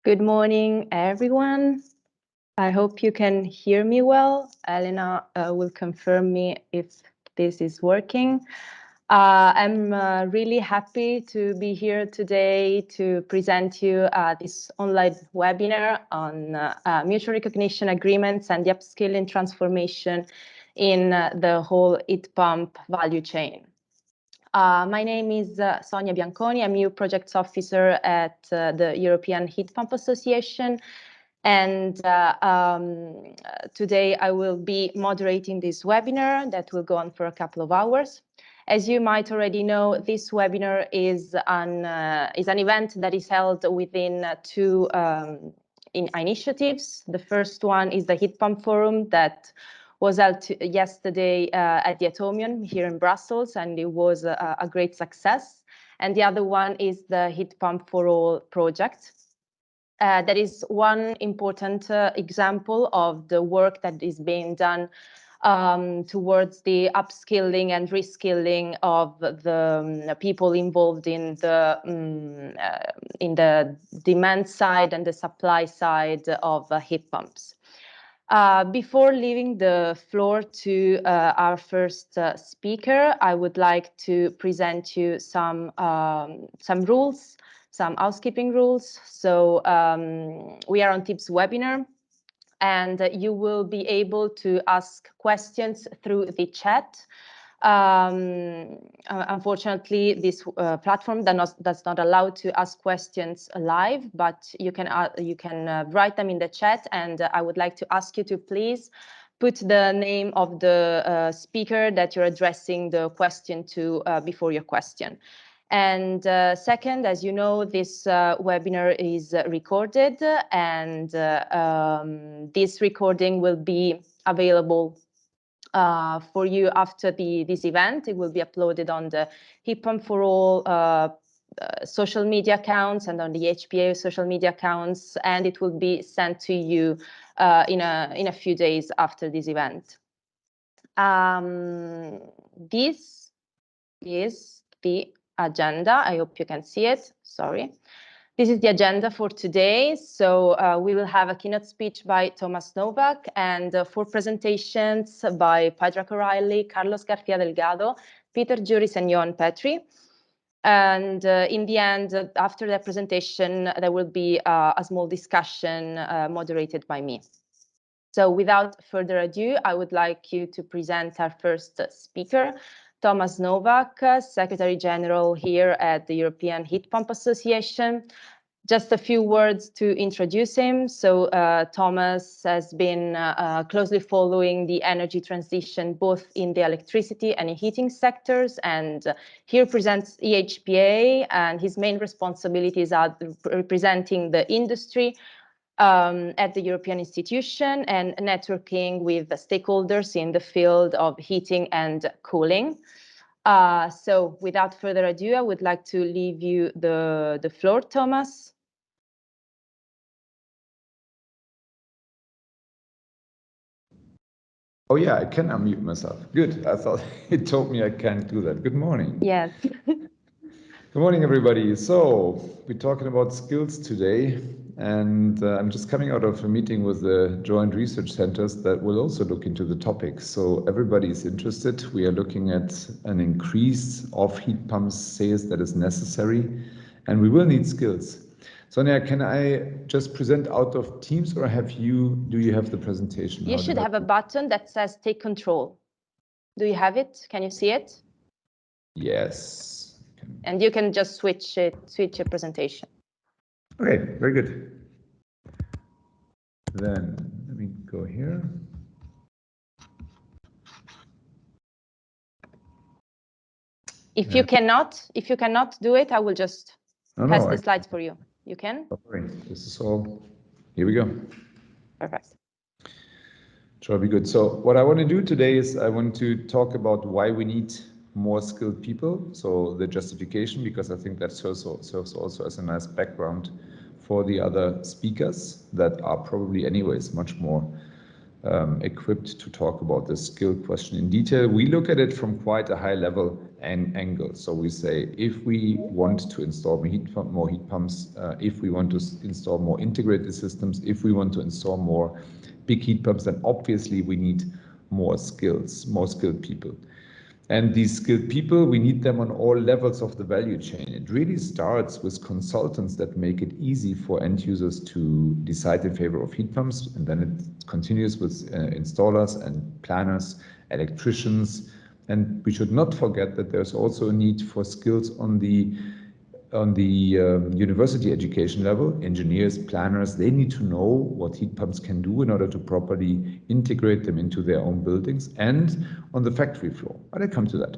Good morning, everyone. I hope you can hear me well. Elena will confirm me if this is working. I'm really happy to be here today to present you this online webinar on mutual recognition agreements and the upskilling transformation in the whole heat pump value chain. My name is Sonia Bianconi. I'm new projects officer at the European Heat Pump Association. And today I will be moderating this webinar that will go on for a couple of hours. As you might already know, this webinar is an event that is held within two initiatives. The first one is the Heat Pump Forum that was held yesterday at the Atomium here in Brussels, and it was a great success. And the other one is the Heat Pump for All project. That is one important example of the work that is being done towards the upskilling and reskilling of the people involved in the demand side and the supply side of heat pumps. Before leaving the floor to our first speaker, I would like to present you some rules, some housekeeping rules. So we are on Teams webinar, and you will be able to ask questions through the chat. Unfortunately, this platform does not allow to ask questions live, but you can write them in the chat, and I would like to ask you to please put the name of the speaker that you're addressing the question to before your question. And second, as you know, this webinar is recorded, and this recording will be available for you after this event. It will be uploaded on the Heat Pump for All social media accounts and on the HPA social media accounts, and it will be sent to you in a few days after this event. This is the agenda. I hope you can see it. Sorry. This is the agenda for today. So we will have a keynote speech by Thomas Novak and 4 presentations by Padraig O'Reilly, Carlos Garcia Delgado, Peter Juris, and Johan Petri. And in the end, after the presentation, there will be a small discussion moderated by me. So without further ado, I would like you to present our first speaker, Thomas Novak, Secretary General here at the European Heat Pump Association. Just a few words to introduce him. So Thomas has been closely following the energy transition, both in the electricity and heating sectors, and here presents EHPA, and his main responsibilities are representing the industry at the European institution and networking with the stakeholders in the field of heating and cooling. So without further ado, I would like to leave you the floor, Thomas. Oh yeah, I can unmute myself. Good. I thought it told me I can't do that. Good morning. Yes. Good morning, everybody. So we're talking about skills today, and I'm just coming out of a meeting with the joint research centers that will also look into the topic. So everybody is interested. We are looking at an increase of heat pumps sales that is necessary, and we will need skills. Sonia, can I just present out of Teams, or do you have the presentation? You should have a button that says take control. Do you have it? Can you see it? Yes. And you can just switch your presentation. Okay, very good. Then let me go here. If you cannot do it, I will just pass the slides for you. You can? Sorry, this is all. Here we go. Perfect. Shall be good. So what I want to do today is I want to talk about why we need more skilled people. So the justification, because I think that serves also as a nice background for the other speakers that are probably anyways much more equipped to talk about this skill question in detail. We look at it from quite a high level angle. So we say if we want to install more heat pumps, if we want to install more integrated systems, if we want to install more big heat pumps, then obviously we need more skilled people. And these skilled people, we need them on all levels of the value chain. It really starts with consultants that make it easy for end users to decide in favor of heat pumps. And then it continues with installers and planners, electricians. And we should not forget that there's also a need for skills on the university education level. Engineers, planners, they need to know what heat pumps can do in order to properly integrate them into their own buildings, and on the factory floor. But I come to that.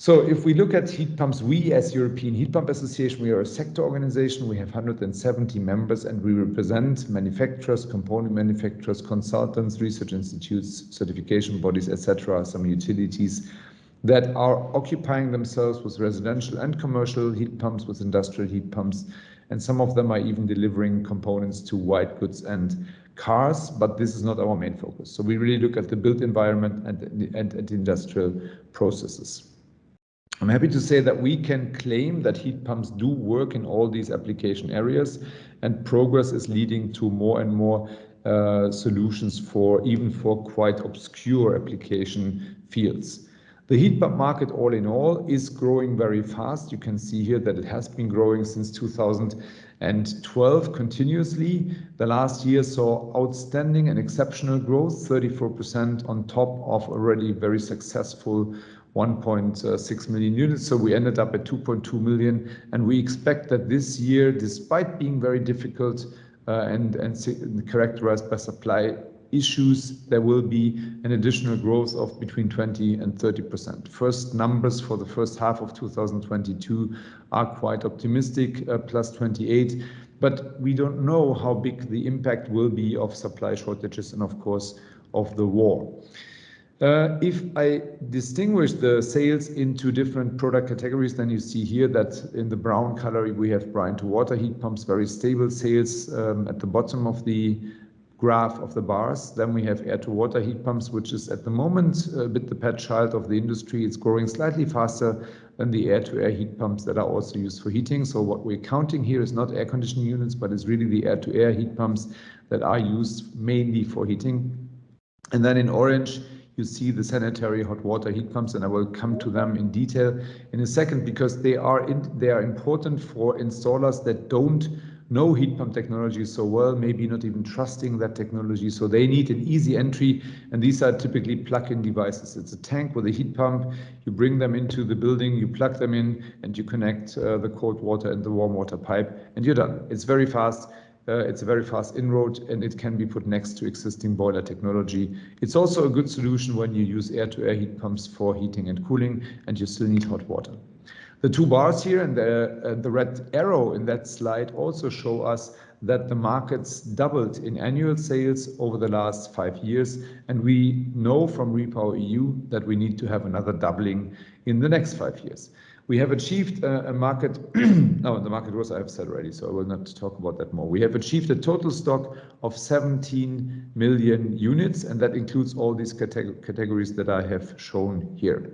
So if we look at heat pumps, we as European Heat Pump Association, we are a sector organization. We have 170 members, and we represent manufacturers, component manufacturers, consultants, research institutes, certification bodies, etc., some utilities that are occupying themselves with residential and commercial heat pumps, with industrial heat pumps, and some of them are even delivering components to white goods and cars, but this is not our main focus. So we really look at the built environment and at industrial processes. I'm happy to say that we can claim that heat pumps do work in all these application areas, and progress is leading to more and more solutions even for quite obscure application fields. The heat pump market, all in all, is growing very fast. You can see here that it has been growing since 2012 continuously. The last year saw outstanding and exceptional growth, 34% on top of already very successful 1.6 million units. So we ended up at 2.2 million, and we expect that this year, despite being very difficult and characterized by supply issues, there will be an additional growth of between 20 and 30%. First numbers for the first half of 2022 are quite optimistic, plus 28, but we don't know how big the impact will be of supply shortages and of course of the war. If I distinguish the sales into different product categories, then you see here that in the brown color we have brine to water heat pumps, very stable sales at the bottom of the graph of the bars. Then we have air to water heat pumps, which is at the moment a bit the pet child of the industry. It's growing slightly faster than the air to air heat pumps that are also used for heating. So what we're counting here is not air conditioning units, but it's really the air to air heat pumps that are used mainly for heating. And then in orange, you see the sanitary hot water heat pumps, and I will come to them in detail in a second, because they are important for installers that don't know heat pump technology so well, maybe not even trusting that technology. So they need an easy entry, and these are typically plug-in devices. It's a tank with a heat pump. You bring them into the building, you plug them in, and you connect the cold water and the warm water pipe, and you're done. It's very fast. It's a very fast inroad, and it can be put next to existing boiler technology. It's also a good solution when you use air-to-air heat pumps for heating and cooling, and you still need hot water. The two bars here and the red arrow in that slide also show us that the markets doubled in annual sales over the last 5 years, and we know from Repower EU that we need to have another doubling in the next 5 years. We have achieved a market, no, the market growth I have said already, so I will not talk about that more. We have achieved a total stock of 17 million units, and that includes all these categories that I have shown here.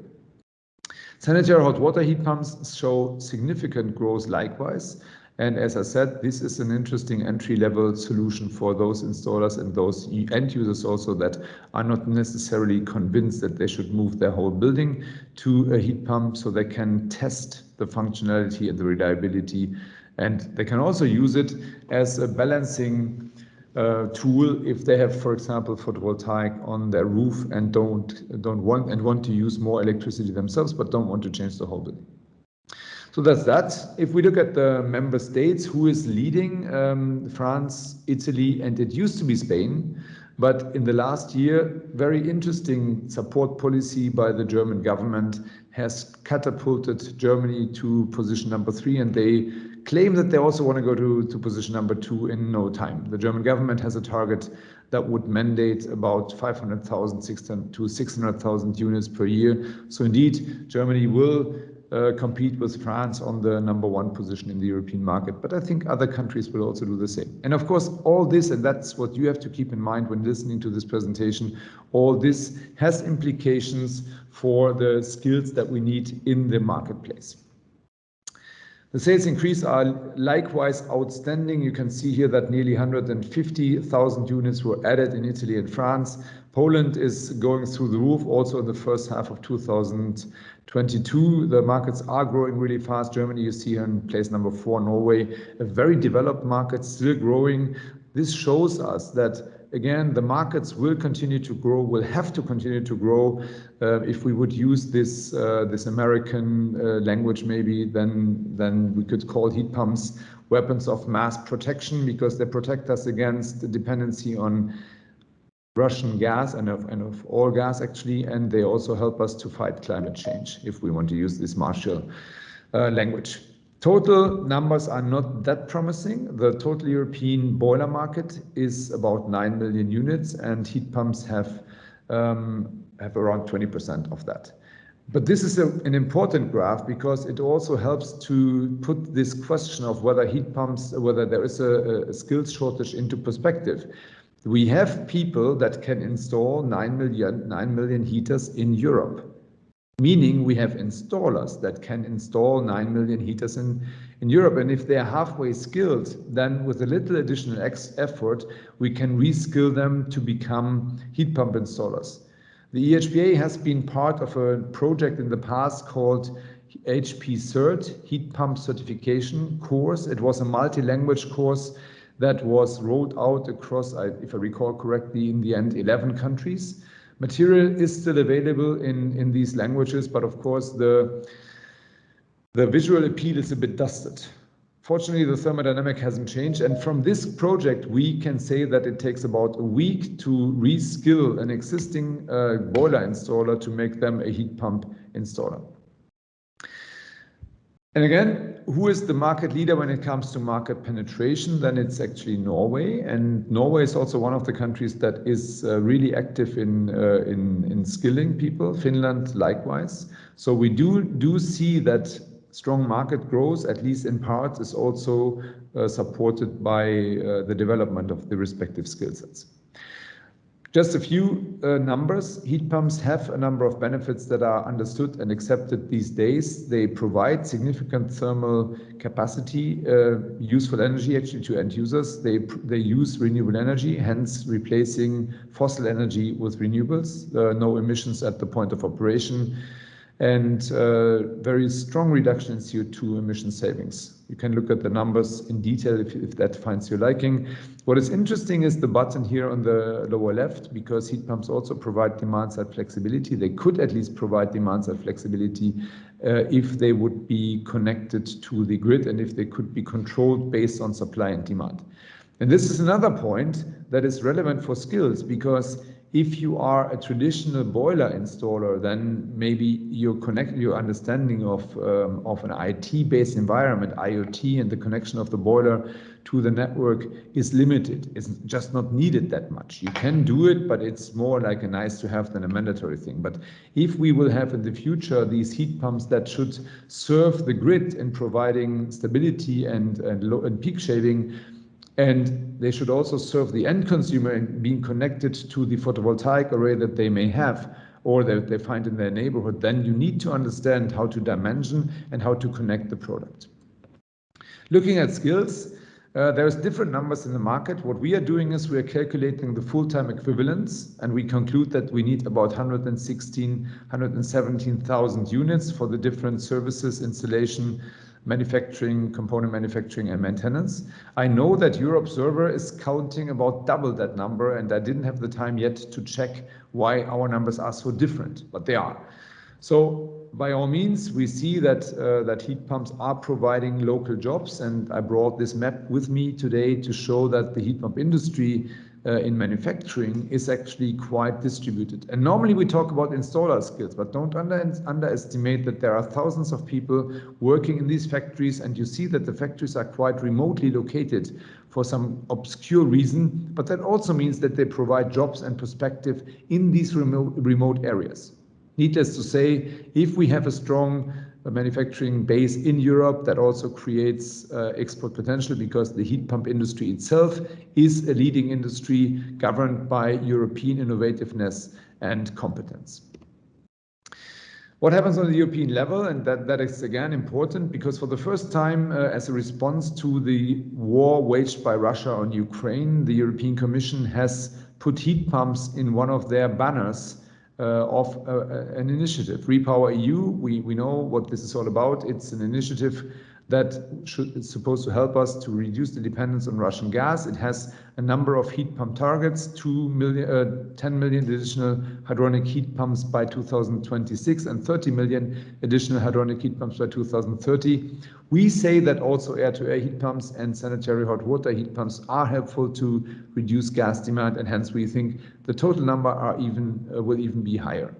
Sanitary hot water heat pumps show significant growth likewise. And as I said, this is an interesting entry-level solution for those installers and those end users also that are not necessarily convinced that they should move their whole building to a heat pump, so they can test the functionality and the reliability. And they can also use it as a balancing tool if they have, for example, photovoltaic on their roof and want to use more electricity themselves, but don't want to change the whole building. So that's that. If we look at the member states, who is leading? France, Italy, and it used to be Spain. But in the last year, very interesting support policy by the German government has catapulted Germany to position number 3, and they claim that they also want to go to position number 2 in no time. The German government has a target that would mandate about 500,000 to 600,000 units per year. So indeed, Germany will compete with France on the number 1 position in the European market. But I think other countries will also do the same. And of course, all this, and that's what you have to keep in mind when listening to this presentation, all this has implications for the skills that we need in the marketplace. The sales increase are likewise outstanding. You can see here that nearly 150,000 units were added in Italy and France. Poland is going through the roof also in the first half of 2022. The markets are growing really fast. Germany, you see here in place number 4, Norway, a very developed market, still growing. This shows us that, again, the markets will continue to grow, will have to continue to grow. If we would use this American language, maybe, then we could call heat pumps weapons of mass protection, because they protect us against the dependency on Russian gas and of oil gas, actually, and they also help us to fight climate change, if we want to use this Marshall language. Total numbers are not that promising. The total European boiler market is about 9 million units, and heat pumps have around 20% of that. But this is an important graph, because it also helps to put this question of whether heat pumps, whether there is a skills shortage into perspective. We have people that can install 9 million heaters in Europe. Meaning we have installers that can install 9 million heaters in Europe. And if they are halfway skilled, then with a little additional effort, we can reskill them to become heat pump installers. The EHBA has been part of a project in the past called HP Cert, Heat Pump Certification course. It was a multi-language course that was rolled out across, if I recall correctly, in the end, 11 countries. Material is still available in these languages, but of course the visual appeal is a bit dusted. Fortunately, the thermodynamic hasn't changed, and from this project we can say that it takes about a week to reskill an existing boiler installer to make them a heat pump installer. And again, who is the market leader when it comes to market penetration? Then it's actually Norway, and Norway is also one of the countries that is really active in skilling people. Finland likewise. So we do see that strong market growth, at least in part, is also supported by the development of the respective skill sets. Just a few numbers. Heat pumps have a number of benefits that are understood and accepted these days. They provide significant thermal capacity, useful energy actually to end users. They use renewable energy, hence replacing fossil energy with renewables. No emissions at the point of operation, and very strong reduction in CO2 emission savings. You can look at the numbers in detail if that finds your liking. What is interesting is the button here on the lower left, because heat pumps also provide demand-side flexibility. They could at least provide demand-side flexibility if they would be connected to the grid and if they could be controlled based on supply and demand. And this is another point that is relevant for skills, because if you are a traditional boiler installer, then maybe your understanding of an IT-based environment, IoT, and the connection of the boiler to the network is limited. It's just not needed that much. You can do it, but it's more like a nice to have than a mandatory thing. But if we will have in the future these heat pumps that should serve the grid in providing stability and peak shaving, and they should also serve the end consumer in being connected to the photovoltaic array that they may have or that they find in their neighborhood, then you need to understand how to dimension and how to connect the product. Looking at skills, there's different numbers in the market. What we are doing is we are calculating the full-time equivalents, and we conclude that we need about 117,000 units for the different services, installation, manufacturing, component manufacturing, and maintenance. I know that Euroobserver is counting about double that number, and I didn't have the time yet to check why our numbers are so different, but they are. So by all means, we see that heat pumps are providing local jobs, and I brought this map with me today to show that the heat pump industry in manufacturing is actually quite distributed. And normally we talk about installer skills, but don't underestimate that there are thousands of people working in these factories, and you see that the factories are quite remotely located for some obscure reason, but that also means that they provide jobs and perspective in these remote areas. Needless to say, if we have a strong manufacturing base in Europe, that also creates export potential, because the heat pump industry itself is a leading industry governed by European innovativeness and competence. What happens on the European level, and that is again important, because for the first time, as a response to the war waged by Russia on Ukraine, the European Commission has put heat pumps in one of their banners of an initiative, Repower EU. We know what this is all about. It's an initiative that is supposed to help us to reduce the dependence on Russian gas. It has a number of heat pump targets, 10 million additional hydronic heat pumps by 2026 and 30 million additional hydronic heat pumps by 2030. We say that also air-to-air heat pumps and sanitary hot water heat pumps are helpful to reduce gas demand, and hence we think the total number will even be higher.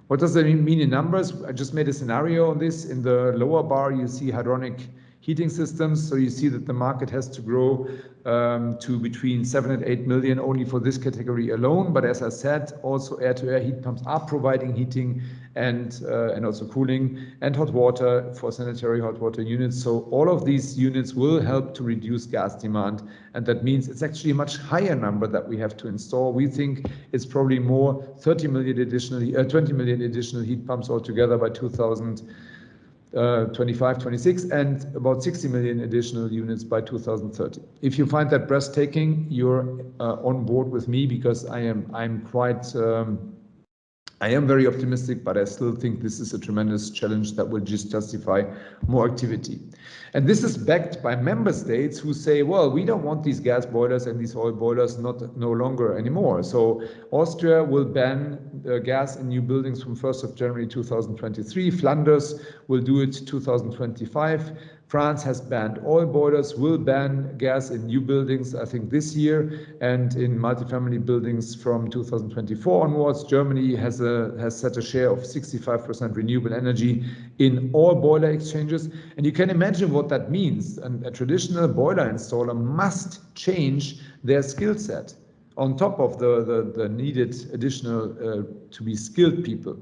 What does that mean in numbers? I just made a scenario on this. In the lower bar, you see hydronic heating systems. So you see that the market has to grow to between 7 and 8 million only for this category alone. But as I said, also air-to-air heat pumps are providing heating and also cooling and hot water for sanitary hot water units. So all of these units will help to reduce gas demand. And that means it's actually a much higher number that we have to install. We think it's probably more 20 million additional heat pumps altogether by 2025, 26, and about 60 million additional units by 2030. If you find that breathtaking, you're on board with me, because I am very optimistic, but I still think this is a tremendous challenge that will just justify more activity. And this is backed by member states who say, well, we don't want these gas boilers and these oil boilers no longer anymore. So Austria will ban gas in new buildings from 1st of January 2023. Flanders will do it 2025. France has banned oil boilers, will ban gas in new buildings, I think this year, and in multifamily buildings from 2024 onwards. Germany has set a share of 65% renewable energy in all boiler exchanges. And you can imagine what that means. A traditional boiler installer must change their skill set on top of the needed additional to be skilled people.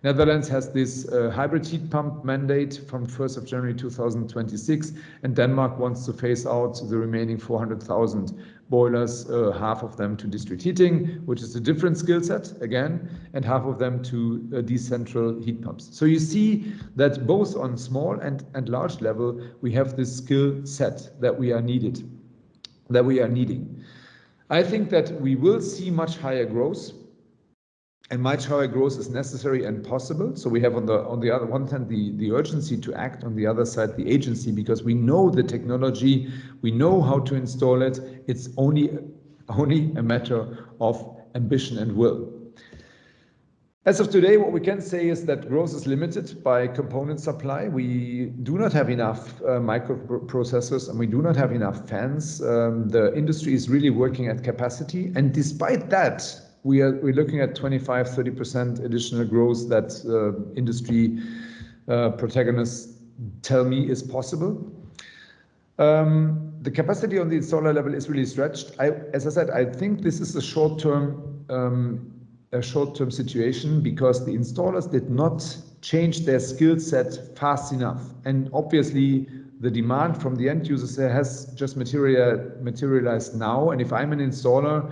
Netherlands has this hybrid heat pump mandate from 1st of January 2026, and Denmark wants to phase out the remaining 400,000 boilers, half of them to district heating, which is a different skill set again, and half of them to decentral heat pumps. So you see that both on small and large level, we have this skill set that we are needing. I think that we will see much higher growth. And much higher growth is necessary and possible. So we have on the other one hand the urgency to act, on the other side the agency, because we know the technology, we know how to install it. It's only a matter of ambition and will. As of today, what we can say is that growth is limited by component supply. We do not have enough microprocessors, and we do not have enough fans. The industry is really working at capacity, and despite that, we're looking at 25-30% additional growth that industry protagonists tell me is possible. The capacity on the installer level is really stretched. As I said, I think this is a short-term situation, because the installers did not change their skill set fast enough, and obviously the demand from the end users has just materialized now. And if I'm an installer,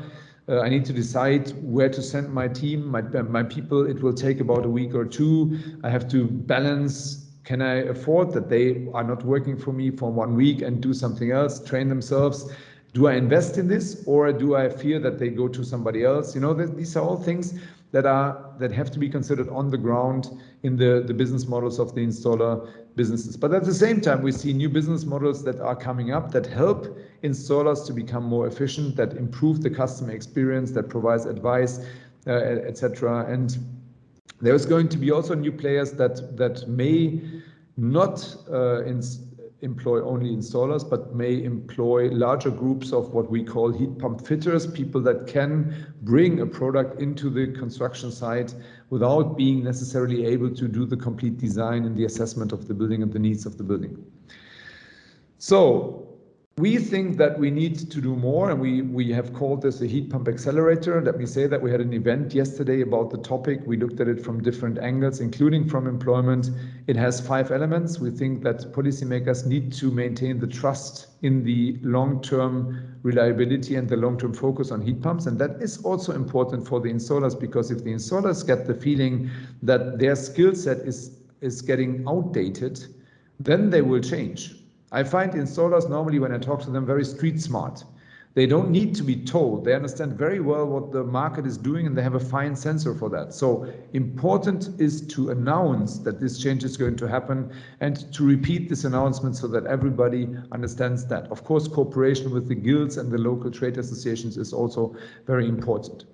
I need to decide where to send my team, my people. It will take about a week or two. I have to balance, can I afford that they are not working for me for 1 week and do something else, train themselves? Do I invest in this, or do I fear that they go to somebody else? You know, these are all things that have to be considered on the ground in the business models of the installer businesses. But at the same time, we see new business models that are coming up that help installers to become more efficient, that improve the customer experience, that provides advice, etc. And there's going to be also new players that may not employ only installers, but may employ larger groups of what we call heat pump fitters, people that can bring a product into the construction site without being necessarily able to do the complete design and the assessment of the building and the needs of the building. So We think that we need to do more, and we have called this a heat pump accelerator. Let me say that we had an event yesterday about the topic. We looked at it from different angles, including from employment. It has 5 elements. We think that policymakers need to maintain the trust in the long-term reliability and the long-term focus on heat pumps. And that is also important for the installers, because if the installers get the feeling that their skill set is getting outdated, then they will change. I find installers normally, when I talk to them, very street smart. They don't need to be told. They understand very well what the market is doing, and they have a fine sensor for that. So important is to announce that this change is going to happen and to repeat this announcement so that everybody understands that. Of course, cooperation with the guilds and the local trade associations is also very important.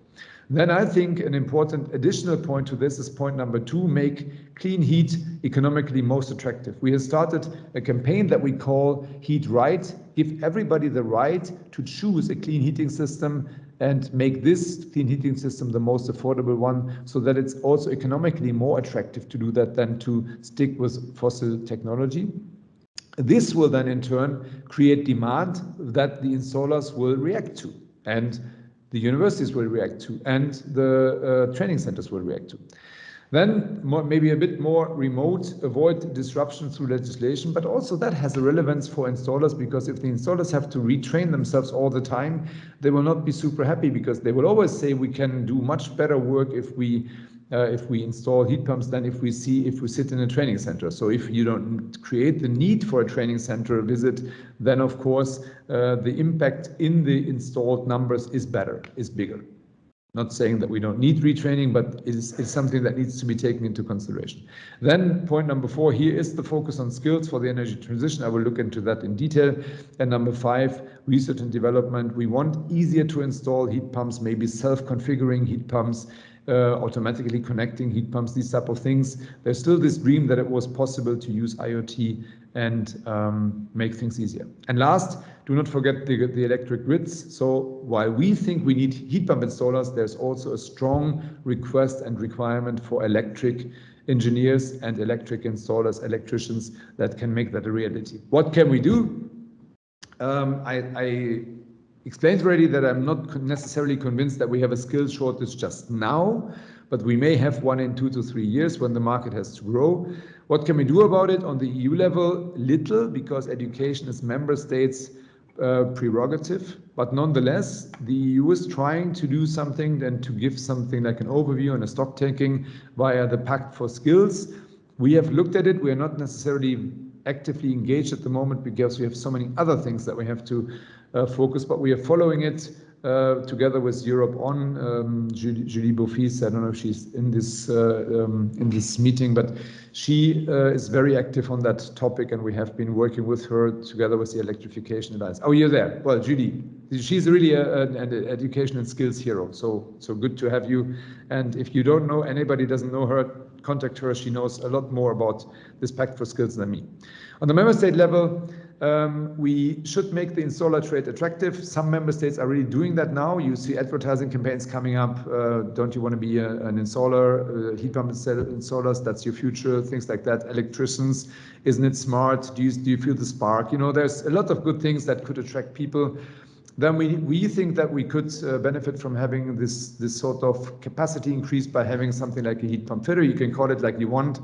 Then I think an important additional point to this is point number 2, make clean heat economically most attractive. We have started a campaign that we call Heat Right, give everybody the right to choose a clean heating system and make this clean heating system the most affordable one, so that it's also economically more attractive to do that than to stick with fossil technology. This will then in turn create demand that the installers will react to, and the universities will react to, and the training centers will react to. Then maybe a bit more remote, avoid disruption through legislation, but also that has a relevance for installers, because if the installers have to retrain themselves all the time, they will not be super happy, because they will always say we can do much better work if we install heat pumps than if we sit in a training center. So if you don't create the need for a training center visit, then of course the impact in the installed numbers is bigger. Not saying that we don't need retraining, but it's something that needs to be taken into consideration. Then point number 4 here is the focus on skills for the energy transition. I will look into that in detail. And number 5, research and development. We want easier to install heat pumps, maybe self-configuring heat pumps, automatically connecting heat pumps, these type of things. There's still this dream that it was possible to use IoT and make things easier. And last, do not forget the electric grids. So while we think we need heat pump installers, there's also a strong request and requirement for electric engineers and electric installers, electricians that can make that a reality. What can we do? I explained already that I'm not necessarily convinced that we have a skills shortage just now, but we may have one in 2 to 3 years when the market has to grow. What can we do about it on the EU level? Little, because education is member states' prerogative, but nonetheless, the EU is trying to do something and to give something like an overview and a stock taking via the Pact for Skills. We have looked at it. We are not necessarily actively engaged at the moment because we have so many other things that we have to focus, but we are following it together with Europe on. Julie Beaufils, I don't know if she's in this meeting, but she is very active on that topic, and we have been working with her together with the Electrification Alliance. Oh, you're there. Well, Julie, she's really an education and skills hero. So good to have you. And if you don't know, anybody doesn't know her, contact her. She knows a lot more about this Pact for Skills than me. On the member state level, we should make the installer trade attractive. Some member states are really doing that now. You see advertising campaigns coming up. Don't you want to be an installer? Heat pump installers, that's your future. Things like that. Electricians, isn't it smart? Do you feel the spark? You know, there's a lot of good things that could attract people. Then we think that we could benefit from having this sort of capacity increase by having something like a heat pump fitter. You can call it like you want.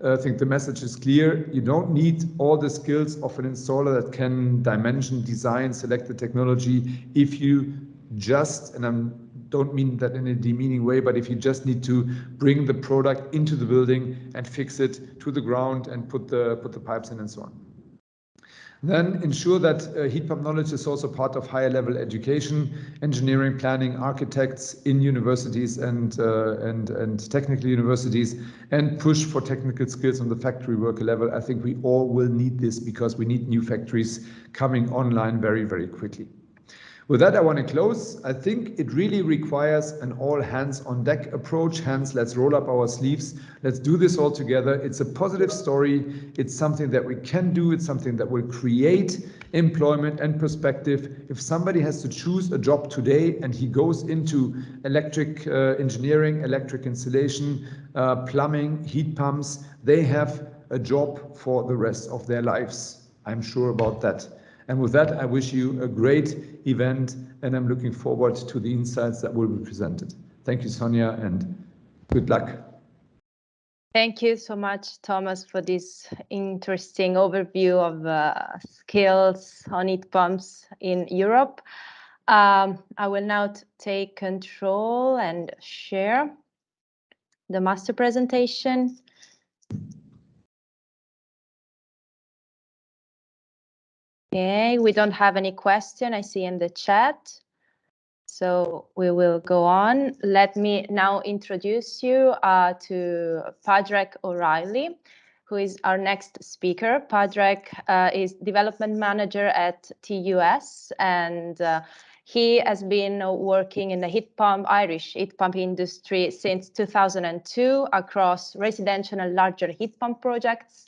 I think the message is clear. You don't need all the skills of an installer that can dimension, design, select the technology. If you just, and I don't mean that in a demeaning way, but if you just need to bring the product into the building and fix it to the ground and put the pipes in and so on. Then ensure that heat pump knowledge is also part of higher level education, engineering, planning, architects in universities and technical universities, and push for technical skills on the factory worker level. I think we all will need this because we need new factories coming online very, very quickly. With that, I want to close. I think it really requires an all hands on deck approach. Hence, let's roll up our sleeves. Let's do this all together. It's a positive story. It's something that we can do. It's something that will create employment and perspective. If somebody has to choose a job today and he goes into electric engineering, electric installation, plumbing, heat pumps, they have a job for the rest of their lives. I'm sure about that. And with that, I wish you a great event, and I'm looking forward to the insights that will be presented. Thank you, Sonia, and good luck. Thank you so much, Thomas, for this interesting overview of skills on heat pumps in Europe. I will now take control and share the master presentation. Okay, we don't have any question I see in the chat. So we will go on. Let me now introduce you to Padraig O'Reilly, who is our next speaker. Padraig is development manager at TUS, and he has been working in the Irish heat pump industry since 2002 across residential and larger heat pump projects.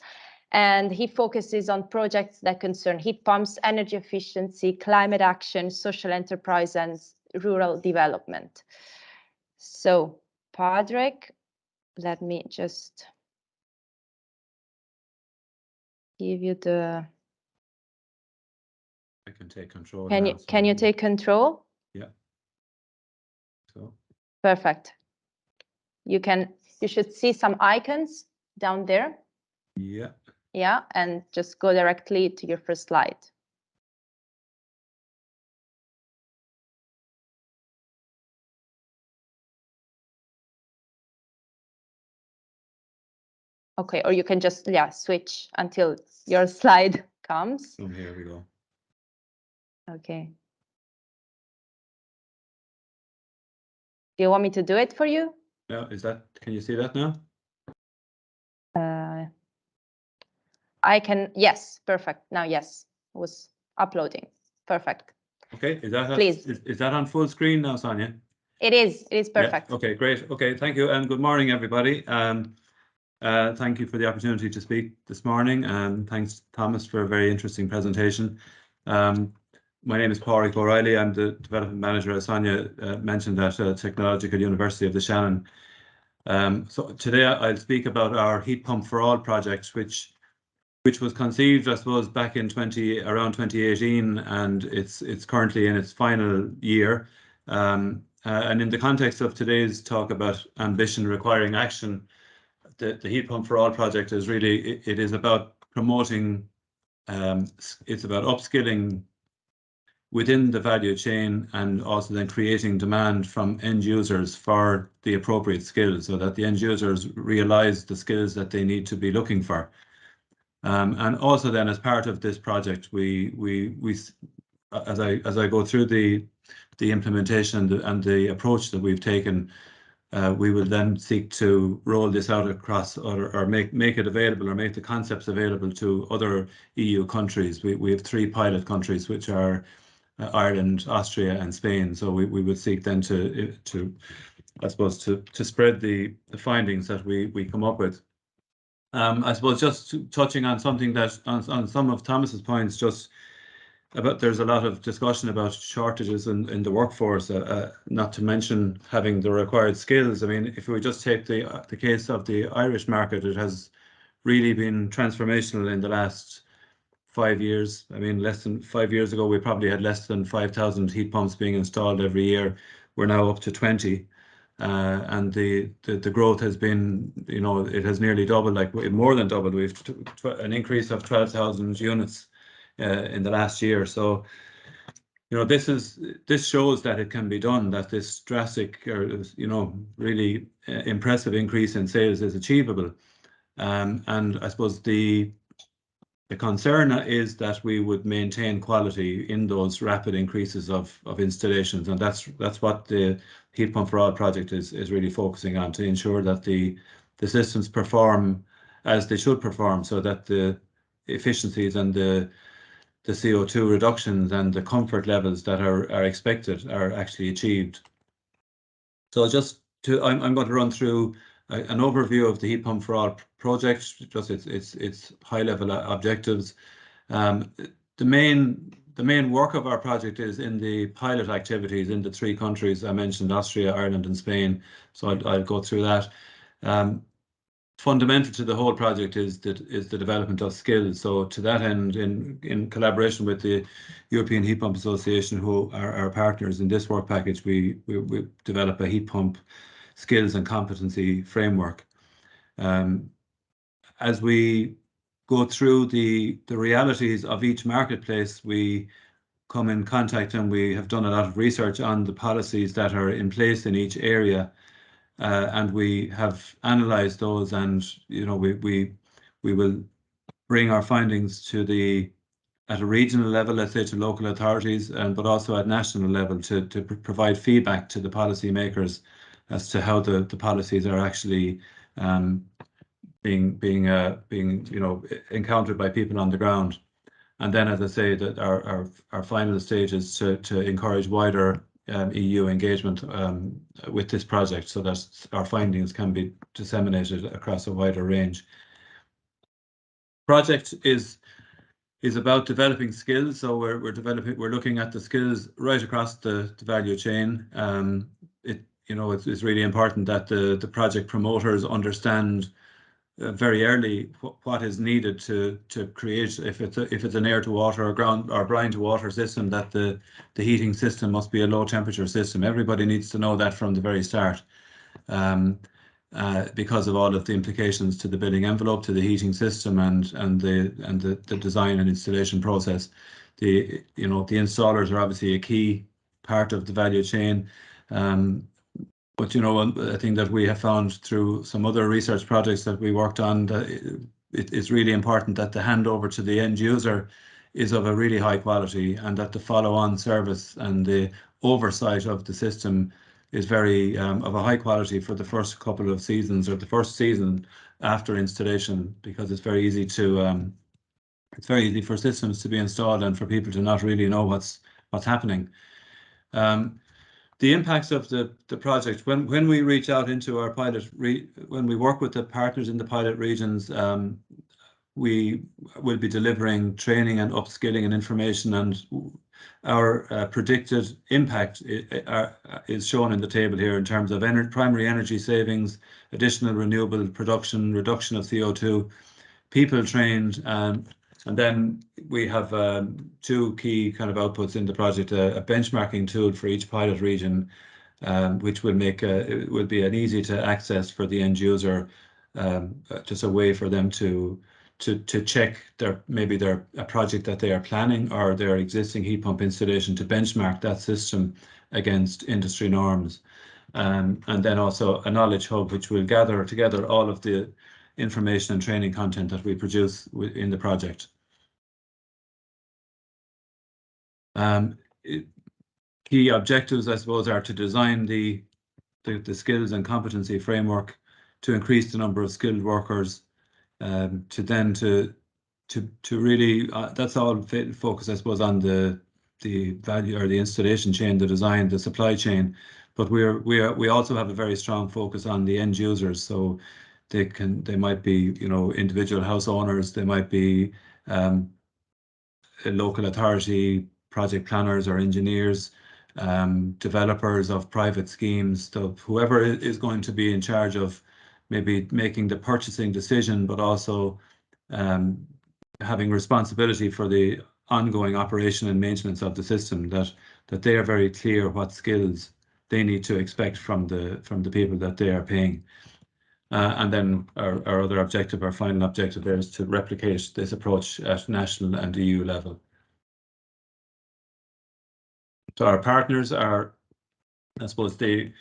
And he focuses on projects that concern heat pumps, energy efficiency, climate action, social enterprise, and rural development. So, Padraig, let me just give you the. I can take control. Can you take control? Yeah. So. Perfect. You should see some icons down there. Yeah. Yeah, and just go directly to your first slide. Okay, or you can just switch until your slide comes. Oh, here we go. Okay. Do you want me to do it for you? Yeah, can you see that now? I can, yes, perfect. Now, yes, it was uploading. Perfect. Okay, Please. Is that on full screen now, Sonia? It is perfect. Yeah. Okay, great. Okay, thank you, and good morning, everybody. Thank you for the opportunity to speak this morning, and thanks, Thomas, for a very interesting presentation. My name is Padraig O'Reilly. I'm the development manager, as Sonia mentioned, at Technological University of the Shannon. So today I'll speak about our Heat Pump for All project, which was conceived, I suppose, back in around 2018, and it's currently in its final year. And in the context of today's talk about ambition requiring action, the Heat Pump for All project is really, it is about promoting, it's about upskilling within the value chain, and also then creating demand from end users for the appropriate skills, so that the end users realize the skills that they need to be looking for. And also then, as part of this project, as I go through the implementation and the approach that we've taken, we will then seek to roll this out across, or make it available, or make the concepts available to other EU countries. We have 3 pilot countries, which are Ireland, Austria, and Spain. So we would seek then to I suppose to spread the findings that we come up with. I suppose just touching on something that on some of Thomas's points, just about, there's a lot of discussion about shortages in the workforce, not to mention having the required skills. I mean, if we just take the case of the Irish market, it has really been transformational in the last 5 years. I mean, less than 5 years ago, we probably had less than 5,000 heat pumps being installed every year. We're now up to 20. And the growth has been, it has nearly doubled, like more than doubled. We've an increase of 12,000 units in the last year. So, this shows that it can be done, that this drastic, or really impressive increase in sales is achievable. And I suppose the concern is that we would maintain quality in those rapid increases of installations, and that's what the Heat Pump for All project is really focusing on, to ensure that the systems perform as they should perform, so that the efficiencies and the CO2 reductions and the comfort levels that are expected are actually achieved. So I'm going to run through an overview of the Heat Pump for All project, just its high-level objectives. The main work of our project is in the pilot activities in the 3 countries I mentioned, Austria, Ireland, and Spain. So I'll go through that. fundamental to the whole project is the development of skills. So to that end, in collaboration with the European Heat Pump Association, who are our partners in this work package, we develop a heat pump skills and competency framework. As we go through the realities of each marketplace, we come in contact, and we have done a lot of research on the policies that are in place in each area. And we have analysed those, and we will bring our findings at a regional level, let's say to local authorities, but also at national level to provide feedback to the policymakers as to how the policies are actually being encountered by people on the ground. And then, as I say, that our final stage is to encourage wider EU engagement with this project, so that our findings can be disseminated across a wider range. Project is about developing skills, so we're looking at the skills right across the value chain. It's really important that the project promoters understand very early what is needed to create, if it's an air to water or ground or brine to water system, that the heating system must be a low temperature system. Everybody needs to know that from the very start, because of all of the implications to the building envelope, to the heating system, and the design and installation process. The installers are obviously a key part of the value chain. But I think that we have found through some other research projects that we worked on that it's really important that the handover to the end user is of a really high quality, and that the follow-on service and the oversight of the system is very of a high quality for the first couple of seasons, or the first season after installation, because it's very easy for systems to be installed and for people to not really know what's happening. The impacts of the project, when we reach out into our when we work with the partners in the pilot regions, we will be delivering training and upskilling and information, and our predicted impact is shown in the table here in terms of primary energy savings, additional renewable production, reduction of CO2, people trained, and then we have two key kind of outputs in the project: a benchmarking tool for each pilot region, which will it will be an easy to access for the end user, just a way for them to check a project that they are planning, or their existing heat pump installation, to benchmark that system against industry norms. And then also a knowledge hub, which will gather together all of the information and training content that we produce in the project. Key objectives, I suppose, are to design the skills and competency framework to increase the number of skilled workers, to really that's all focus, I suppose, on the value or the installation chain, the design, the supply chain. But we also have a very strong focus on the end users. So they might be individual house owners, they might be a local authority, project planners or engineers, developers of private schemes. So whoever is going to be in charge of maybe making the purchasing decision, but also having responsibility for the ongoing operation and maintenance of the system, that they are very clear what skills they need to expect from the people that they are paying. And then our other objective, our final objective there, is to replicate this approach at national and EU level. So our partners are, I suppose, we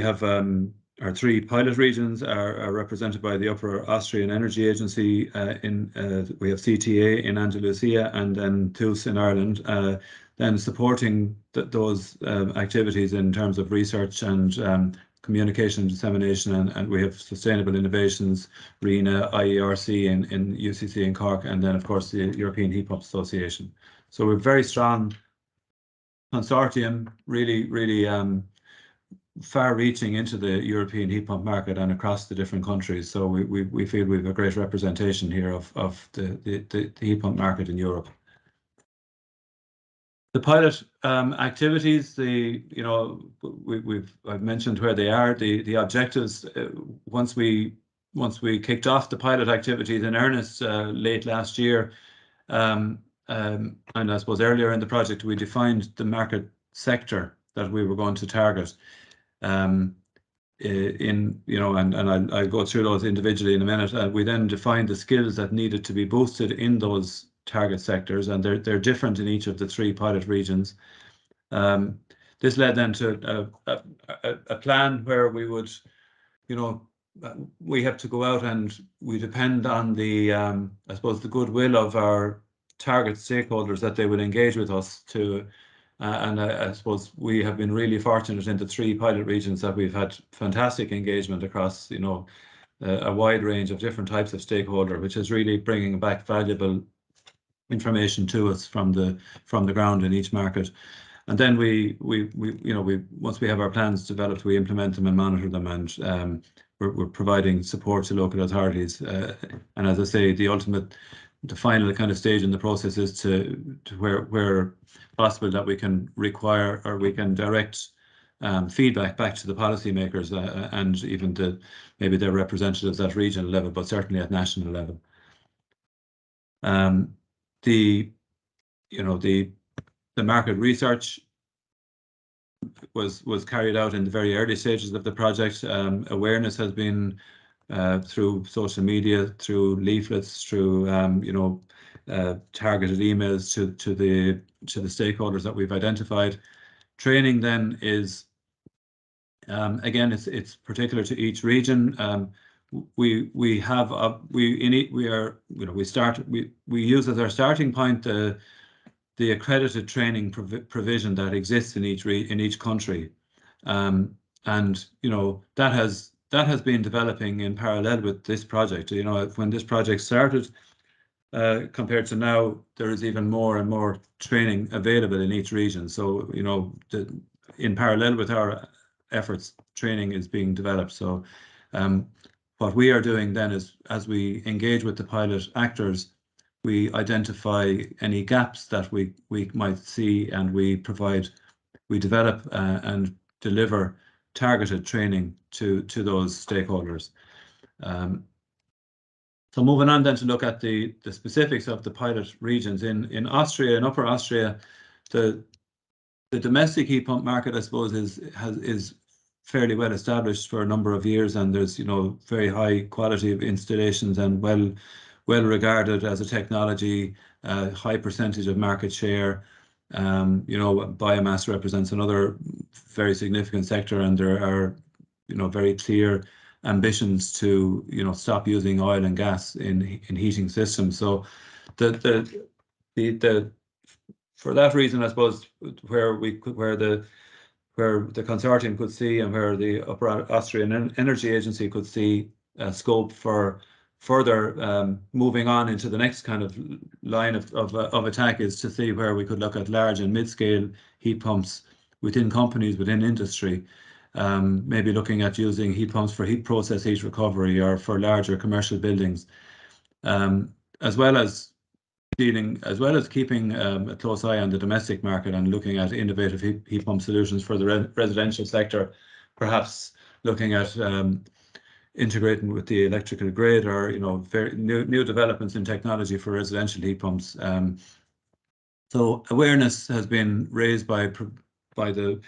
have our three pilot regions are represented by the Upper Austrian Energy Agency. We have CTA in Andalusia, and then TUS in Ireland. Then supporting those activities in terms of research and communication and dissemination, and we have Sustainable Innovations, RENA, IERC in UCC in Cork, and then of course the European Heat Pump Association. So we're very strong consortium, really far-reaching into the European heat pump market and across the different countries. So we feel we have a great representation here of the heat pump market in Europe. The pilot activities, I've mentioned where they are. The objectives, once we kicked off the pilot activities in earnest late last year, and I suppose earlier in the project, we defined the market sector that we were going to target. And I'll go through those individually in a minute. We then defined the skills that needed to be boosted in those target sectors, and they're different in each of the 3 pilot regions. This led then to a plan where we would, we have to go out and we depend on the, I suppose, the goodwill of our target stakeholders that they will engage with us to. And I suppose we have been really fortunate in the 3 pilot regions that we've had fantastic engagement across, a wide range of different types of stakeholder, which is really bringing back valuable information to us from the ground in each market. And then once we have our plans developed, we implement them and monitor them, and we're providing support to local authorities. And as I say, the final kind of stage in the process is to where possible that we can require or we can direct feedback back to the policymakers and even maybe their representatives at regional level, but certainly at national level. The market research was carried out in the very early stages of the project. Awareness has been through social media, through leaflets, through targeted emails to the stakeholders that we've identified. Training then is again, it's particular to each region. We use as our starting point the accredited training provision that exists in each country, and that has been developing in parallel with this project. When this project started, compared to now, there is even more and more training available in each region. So in parallel with our efforts, training is being developed. So what we are doing then is, as we engage with the pilot actors, we identify any gaps that we might see, and we develop and deliver targeted training to those stakeholders. So moving on then to look at the specifics of the pilot regions in Austria, in Upper Austria, the domestic heat pump market, I suppose, is fairly well established for a number of years, and there's very high quality of installations and well regarded as a technology, high percentage of market share. Biomass represents another very significant sector, and there are very clear ambitions to stop using oil and gas in heating systems. So for that reason, I suppose, where the consortium could see, and where the Upper Austrian Energy Agency could see scope for further moving on into the next kind of line of attack, is to see where we could look at large and mid-scale heat pumps within companies, within industry, maybe looking at using heat pumps for heat process, heat recovery, or for larger commercial buildings, as well as keeping a close eye on the domestic market and looking at innovative heat pump solutions for the residential sector, perhaps looking at integrating with the electrical grid, or very new developments in technology for residential heat pumps. So awareness has been raised by the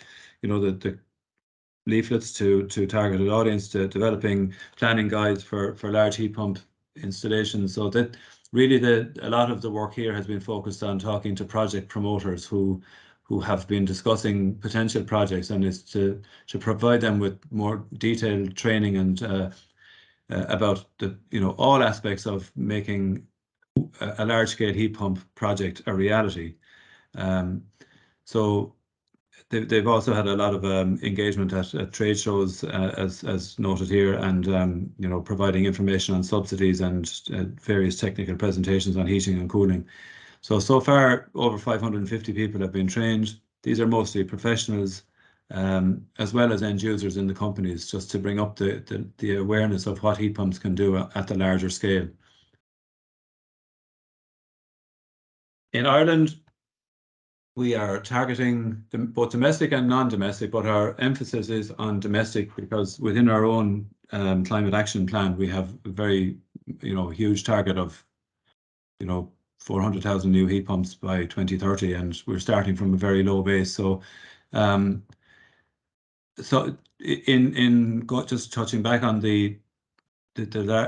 leaflets to targeted audience, to developing planning guides for large heat pump installations. So that really a lot of the work here has been focused on talking to project promoters who have been discussing potential projects, and is to provide them with more detailed training and about all aspects of making a large-scale heat pump project a reality. So they've also had a lot of engagement at trade shows, as noted here, and providing information on subsidies and various technical presentations on heating and cooling. So far, over 550 people have been trained. These are mostly professionals, as well as end users in the companies, just to bring up the awareness of what heat pumps can do at the larger scale. In Ireland, we are targeting both domestic and non-domestic, but our emphasis is on domestic because within our own climate action plan, we have a very, huge target of, 400,000 new heat pumps by 2030, and we're starting from a very low base. So, just touching back on the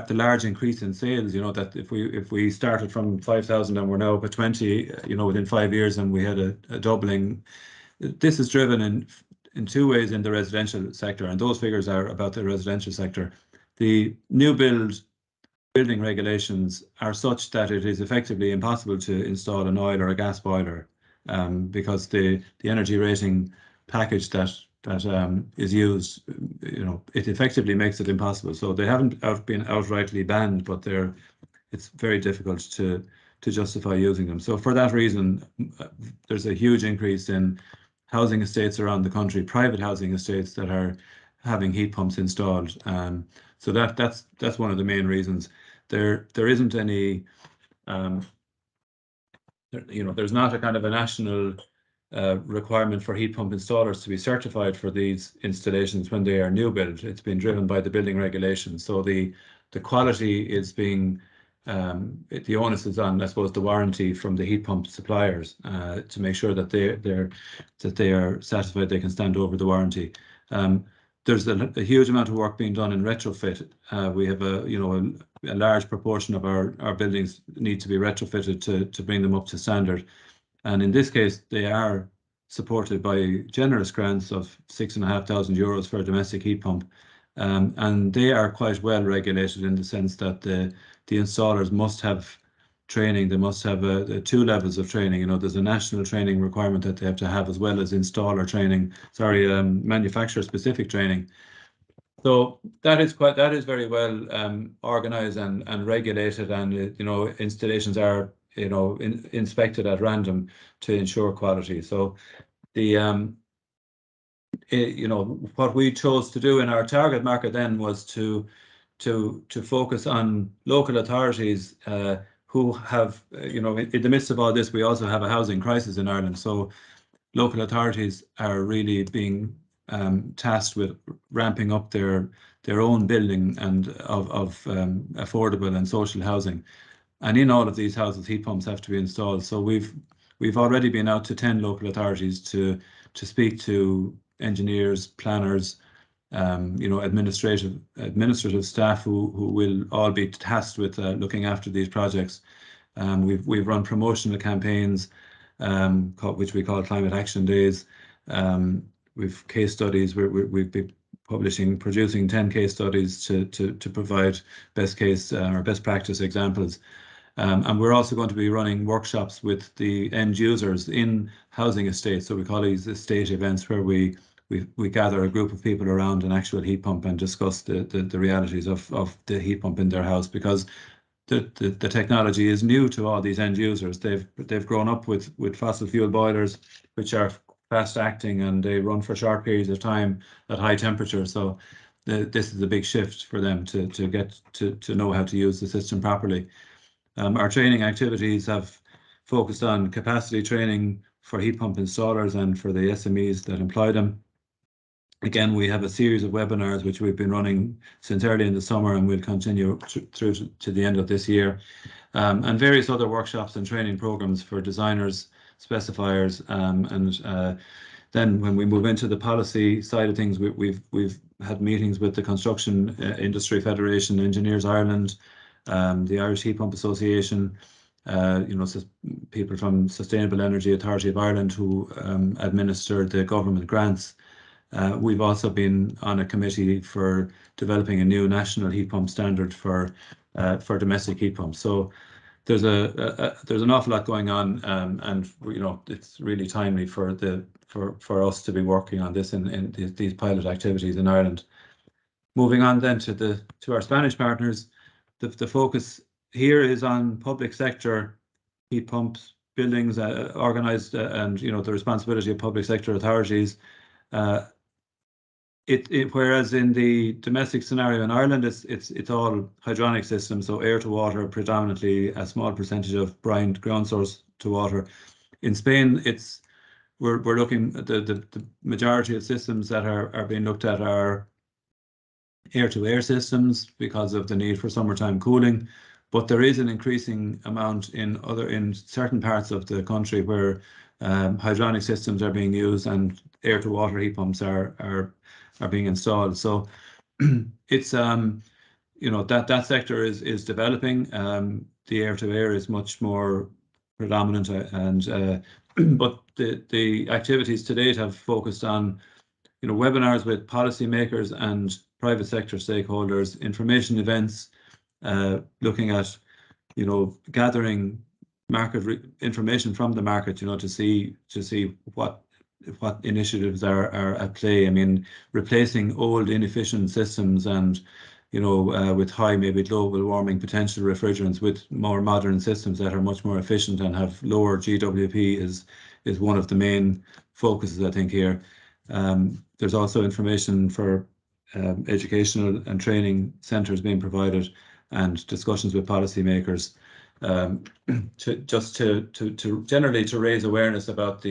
large increase in sales, that if we started from 5,000 and we're now up at 20, within 5 years, and we had a doubling, this is driven in two ways in the residential sector, and those figures are about the residential sector. The new building regulations are such that it is effectively impossible to install an oil or a gas boiler, because the energy rating package that is used, it effectively makes it impossible. So they haven't been outrightly banned, but it's very difficult to justify using them. So for that reason, there's a huge increase in housing estates around the country, private housing estates that are having heat pumps installed. So that's one of the main reasons. There isn't any, there's not a kind of a national requirement for heat pump installers to be certified for these installations when they are new build. It's been driven by the building regulations. So the quality is being, the onus is on, I suppose, the warranty from the heat pump suppliers to make sure that they are satisfied they can stand over the warranty. There's a huge amount of work being done in retrofit. We have a large proportion of our buildings need to be retrofitted to bring them up to standard. And in this case, they are supported by generous grants of €6,500 for a domestic heat pump. And they are quite well regulated in the sense that the installers must have training. They must have 2 levels of training. There's a national training requirement that they have to have, as well as installer training, manufacturer specific training. So that is very well organized and regulated, and installations are inspected at random to ensure quality. So what we chose to do in our target market then was to focus on local authorities who have, in the midst of all this, we also have a housing crisis in Ireland. So local authorities are really being tasked with ramping up their own building and of affordable and social housing. And in all of these houses, heat pumps have to be installed. So we've already been out to 10 local authorities to speak to engineers, planners, administrative staff who will all be tasked with looking after these projects. We've run promotional campaigns, which we call Climate Action Days. We've case studies. We've been producing 10 case studies to provide best case or best practice examples. And we're also going to be running workshops with the end users in housing estates. So we call these estate events, where we gather a group of people around an actual heat pump and discuss the realities of the heat pump in their house, because the technology is new to all these end users. They've grown up with fossil fuel boilers, which are fast acting, and they run for short periods of time at high temperature. So this is a big shift for them to get to know how to use the system properly. Our training activities have focused on capacity training for heat pump installers and for the SMEs that employ them. Again, we have a series of webinars which we've been running since early in the summer, and we'll continue through to the end of this year, and various other workshops and training programs for designers, specifiers, and then when we move into the policy side of things, we've had meetings with the Construction Industry Federation, Engineers Ireland, the Irish Heat Pump Association, people from Sustainable Energy Authority of Ireland who administer the government grants. We've also been on a committee for developing a new national heat pump standard for domestic heat pumps. So there's an awful lot going on, and it's really timely for us to be working on this in these pilot activities in Ireland. Moving on then to our Spanish partners, the focus here is on public sector heat pumps, buildings organised, and the responsibility of public sector authorities. Whereas in the domestic scenario in Ireland, it's all hydronic systems, so air to water predominantly, a small percentage of brine ground source to water. In Spain, it's we're looking at the majority of systems that are being looked at are air-to-air systems because of the need for summertime cooling. But there is an increasing amount in certain parts of the country where hydronic systems are being used and air-to-water heat pumps are being installed. So it's that sector is developing. The air-to-air is much more predominant, and but the activities to date have focused on webinars with policymakers and private sector stakeholders, information events, looking at gathering market information from the market, to see what initiatives are at play. I mean, replacing old inefficient systems and with high maybe global warming potential refrigerants with more modern systems that are much more efficient and have lower GWP is one of the main focuses, I think, here. There's also information for educational and training centres being provided and discussions with policymakers to generally to raise awareness about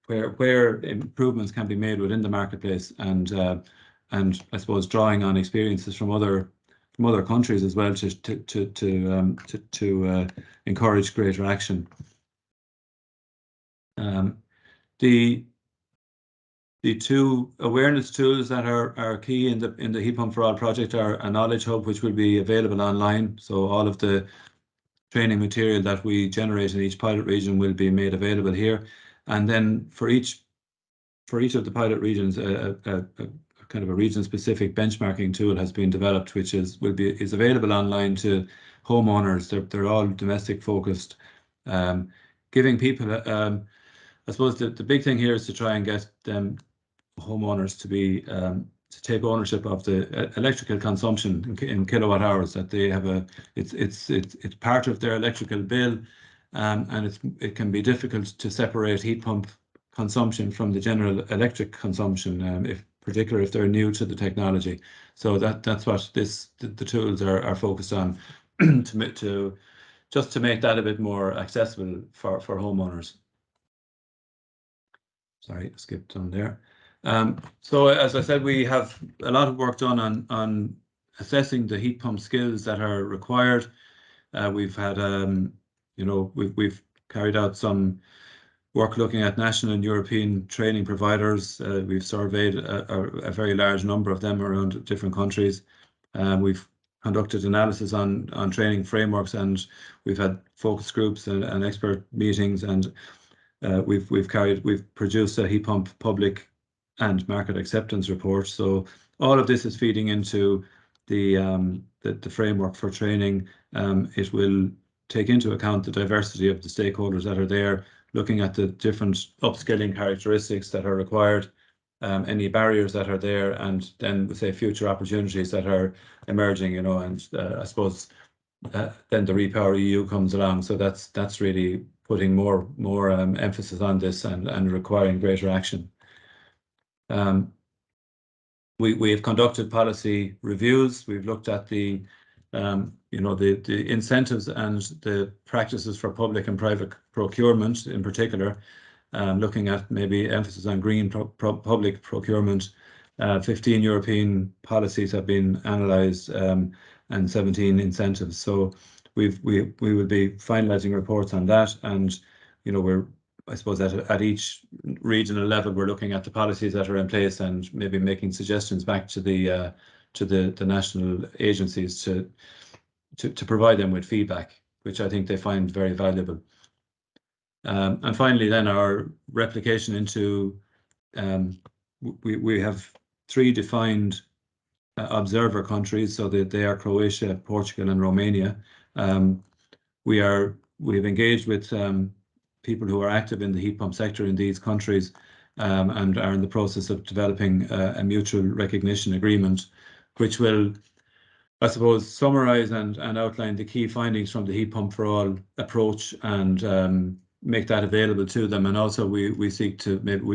where improvements can be made within the marketplace, and I suppose drawing on experiences from other countries as well to encourage greater action. The two awareness tools that are key in the Heat Pump for All project are a knowledge hub, which will be available online. So all of the training material that we generate in each pilot region will be made available here. And then for each of the pilot regions, a kind of a region-specific benchmarking tool has been developed, which is available online to homeowners. They're all domestic focused, giving people. I suppose the big thing here is to try and get them homeowners to be to take ownership of the electrical consumption in kilowatt hours that they have. It's part of their electrical bill, and it can be difficult to separate heat pump consumption from the general electric consumption, particularly if they're new to the technology. So that's what the tools are focused on to make that a bit more accessible for homeowners. Sorry, skipped on there. So as I said, we have a lot of work done on assessing the heat pump skills that are required. We've had, we've carried out some work looking at national and European training providers. We've surveyed a very large number of them around different countries. We've conducted analysis on training frameworks, and we've had focus groups and expert meetings, and we've produced a heat pump public and market acceptance report. So all of this is feeding into the framework for training. It will take into account the diversity of the stakeholders that are there, looking at the different upskilling characteristics that are required, any barriers that are there, and then say future opportunities that are emerging, and I suppose then the Repower EU comes along. So that's really putting more emphasis on this and requiring greater action. We have conducted policy reviews. We've looked at the incentives and the practices for public and private procurement in particular, looking at maybe emphasis on green public procurement. 15 European policies have been analysed, and 17 incentives. So we will be finalising reports on that, and we're, I suppose, at each regional level, we're looking at the policies that are in place and maybe making suggestions back to the national agencies to provide them with feedback, which I think they find very valuable. And finally, then our replication into we have 3 defined observer countries, so that they are Croatia, Portugal, and Romania. We've engaged with people who are active in the heat pump sector in these countries, and are in the process of developing a mutual recognition agreement, which will, I suppose, summarise and outline the key findings from the Heat Pump for All approach, and make that available to them. And also we seek to maybe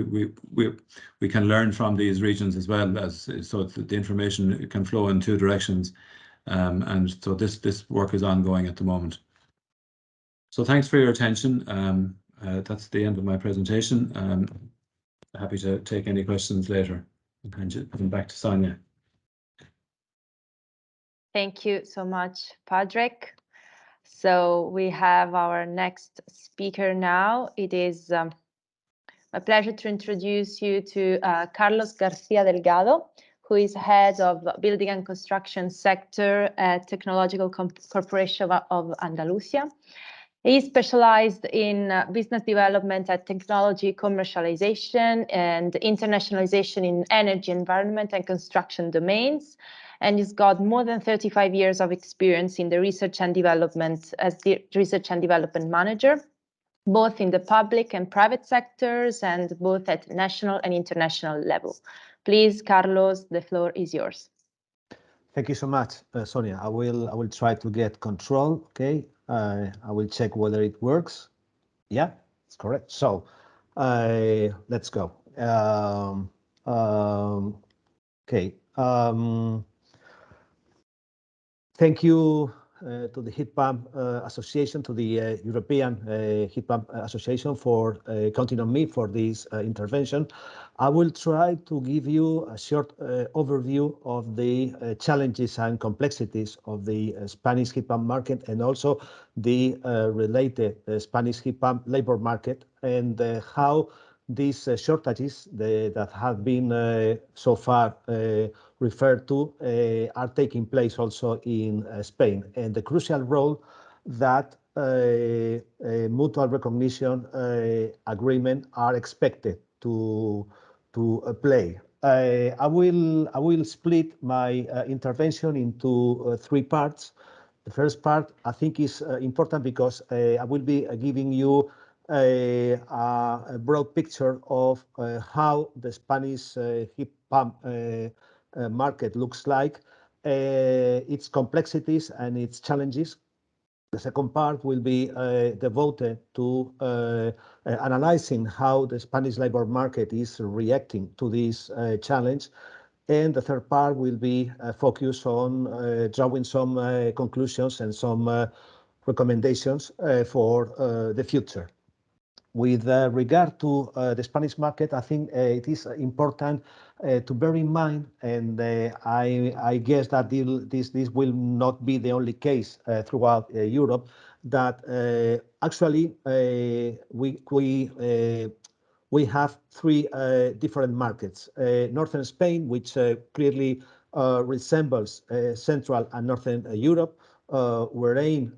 we can learn from these regions as well, as so that the information can flow in 2 directions. And so this work is ongoing at the moment. So thanks for your attention. that's the end of my presentation. Happy to take any questions later. And back to Sonia. Thank you so much, Patrick. So we have our next speaker now. It is my pleasure to introduce you to Carlos Garcia Delgado, who is head of Building and Construction Sector at Technological Corporation of Andalusia. He specialized in business development and technology commercialization and internationalization in energy, environment, and construction domains. And he's got more than 35 years of experience in the research and development as the research and development manager, both in the public and private sectors and both at national and international level. Please, Carlos, the floor is yours. Thank you so much, Sonia. I will try to get control. Okay, I will check whether it works. Yeah, it's correct. So let's go. Okay. Thank you to the Heat Pump Association, to the European Heat Pump Association for counting on me for this intervention. I will try to give you a short overview of the challenges and complexities of the Spanish heat pump market and also the related Spanish heat pump labor market and how these shortages that have been so far referred to are taking place also in Spain, and the crucial role that mutual recognition agreement are expected to play. I will split my intervention into three parts. The first part I think is important because I will be giving you a broad picture of how the Spanish heat pump market looks like, its complexities and its challenges. The second part will be devoted to analyzing how the Spanish labor market is reacting to this challenge. And the third part will be focused on drawing some conclusions and some recommendations for the future. With regard to the Spanish market, I think it is important to bear in mind, and I guess that this will not be the only case throughout Europe, that actually we have three different markets. Northern Spain, which clearly resembles Central and Northern Europe, wherein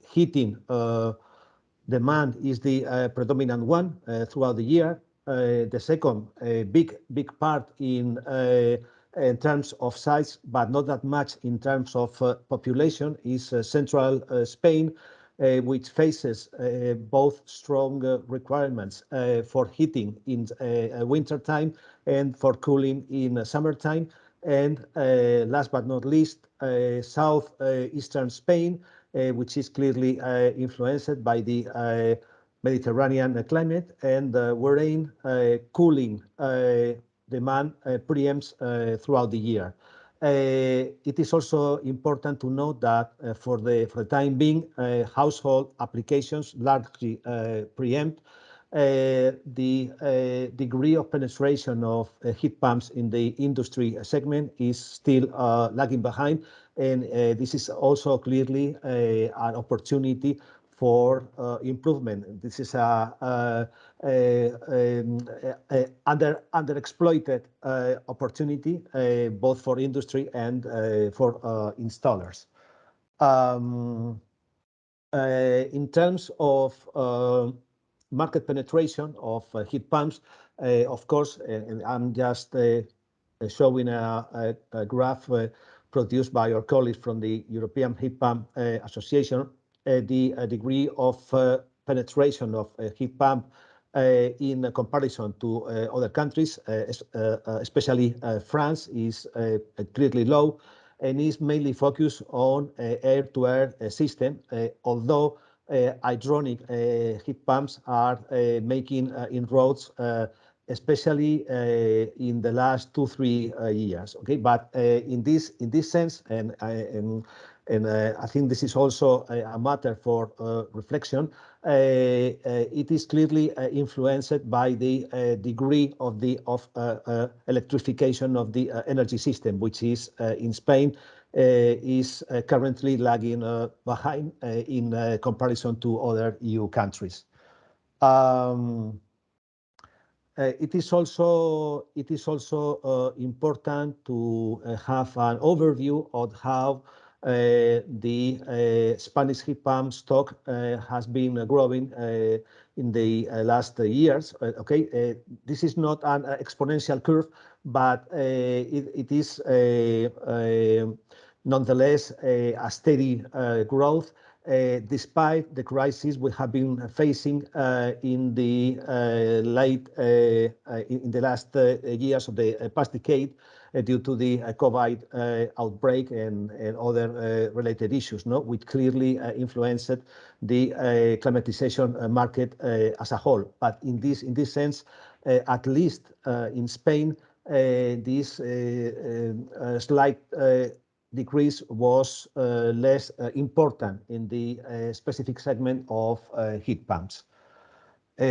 heating demand is the predominant one throughout the year. The second big part in terms of size, but not that much in terms of population, is central Spain, which faces both strong requirements for heating in winter time and for cooling in summertime. And last but not least, southeastern Spain, which is clearly influenced by the Mediterranean climate, and wherein cooling demand preempts throughout the year. It is also important to note that for the time being, household applications largely preempt. The degree of penetration of heat pumps in the industry segment is still lagging behind, and this is also clearly an opportunity for improvement. This is a underexploited opportunity both for industry and for installers. In terms of market penetration of heat pumps, of course, and I'm just showing a graph produced by our colleagues from the European Heat Pump Association, the degree of penetration of heat pump in comparison to other countries, especially France, is clearly low and is mainly focused on air-to-air system, although hydronic heat pumps are making inroads, especially in the last 2-3 years. Okay, but in this sense, and and I think this is also a matter for reflection. It is clearly influenced by the degree of electrification of the energy system, which is in Spain is currently lagging behind in comparison to other EU countries. It is also important to have an overview of how the Spanish heat pump stock has been growing in the last years. Okay, this is not an exponential curve, but it is nonetheless a steady growth. Despite the crisis we have been facing in the last years of the past decade due to the COVID outbreak and other related issues, no, which clearly influenced the climatization market as a whole. But in this sense, at least in Spain, this slight decrease was less important in the specific segment of heat pumps.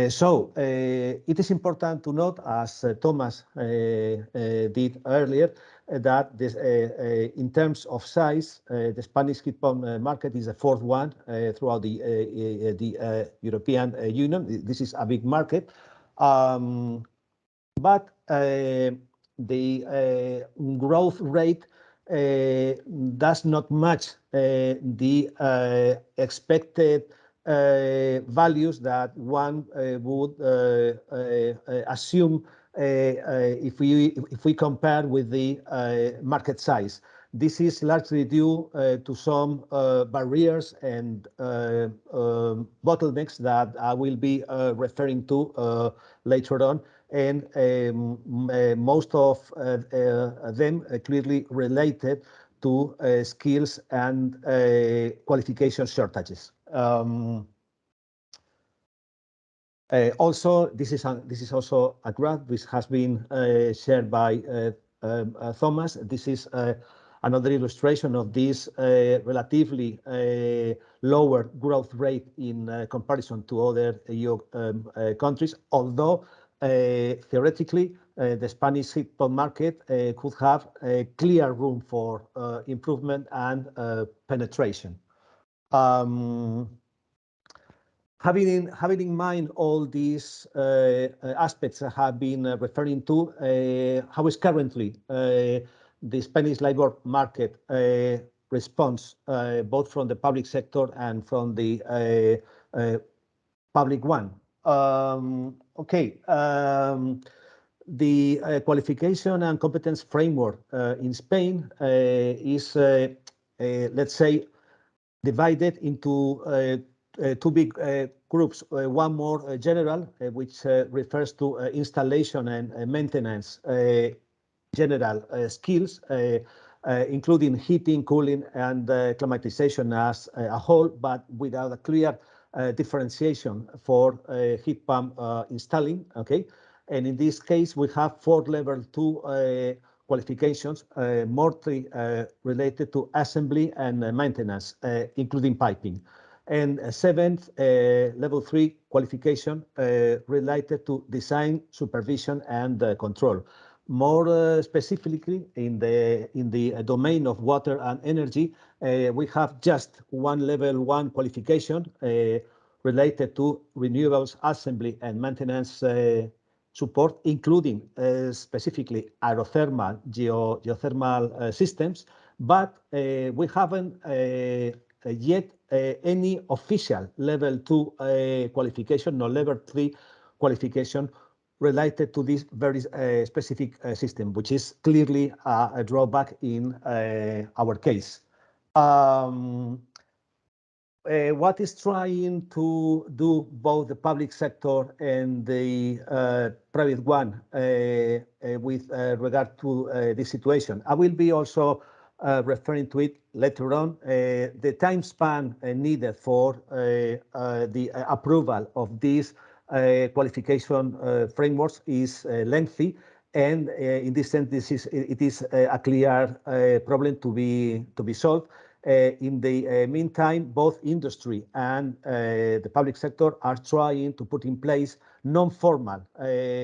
So it is important to note, as Thomas did earlier, that this, in terms of size, the Spanish heat pump market is the fourth one throughout the European Union. This is a big market, but the growth rate does not match the expected values that one would assume if we compare with the market size. This is largely due to some barriers and bottlenecks that I will be referring to later on, and most of them clearly related to skills and qualification shortages. Also, this is also a graph which has been shared by Thomas. This is another illustration of this relatively lower growth rate in comparison to other EU countries, although theoretically the Spanish heat pump market could have a clear room for improvement and penetration. Having in mind all these aspects I have been referring to, how is currently the Spanish labor market response, both from the public sector and from the public one? Okay, the qualification and competence framework in Spain is, let's say, divided into two big groups. One more general, which refers to installation and maintenance general skills, including heating, cooling, and climatization as a whole, but without a clear differentiation for heat pump installing. Okay, and in this case, we have 4 level 2 qualifications, mostly related to assembly and maintenance, including piping, and a 7th level 3 qualification related to design, supervision, and control. More specifically, in the domain of water and energy, we have just 1 level 1 qualification related to renewables assembly and maintenance support, including specifically aerothermal, geothermal systems, but we haven't yet any official level 2 qualification, no level 3 qualification related to this very specific system, which is clearly a drawback in our case. What is trying to do both the public sector and the private one with regard to this situation? I will be also referring to it later on. The time span needed for the approval of these qualification frameworks is lengthy, and in this sense, it is a clear problem to be solved. In the meantime, both industry and the public sector are trying to put in place non-formal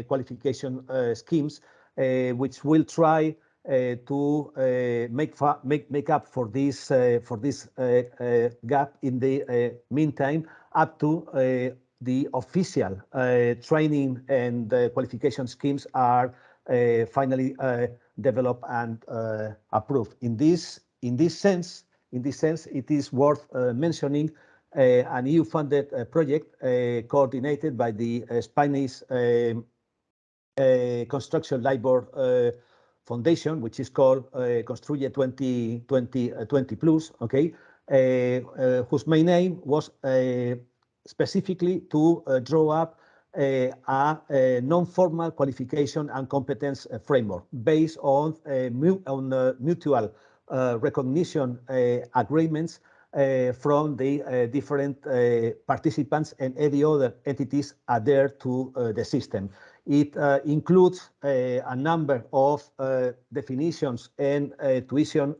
qualification schemes, which will try to make up for this gap in the meantime, up to the official training and qualification schemes are finally developed and approved. In this sense, it is worth mentioning an EU-funded project coordinated by the Spanish Construction Labor Foundation, which is called Construye 2020 Plus, okay, whose main aim was specifically to draw up a non-formal qualification and competence framework based on mutual recognition agreements from the different participants and any other entities adhere to the system. It includes a number of definitions and tuition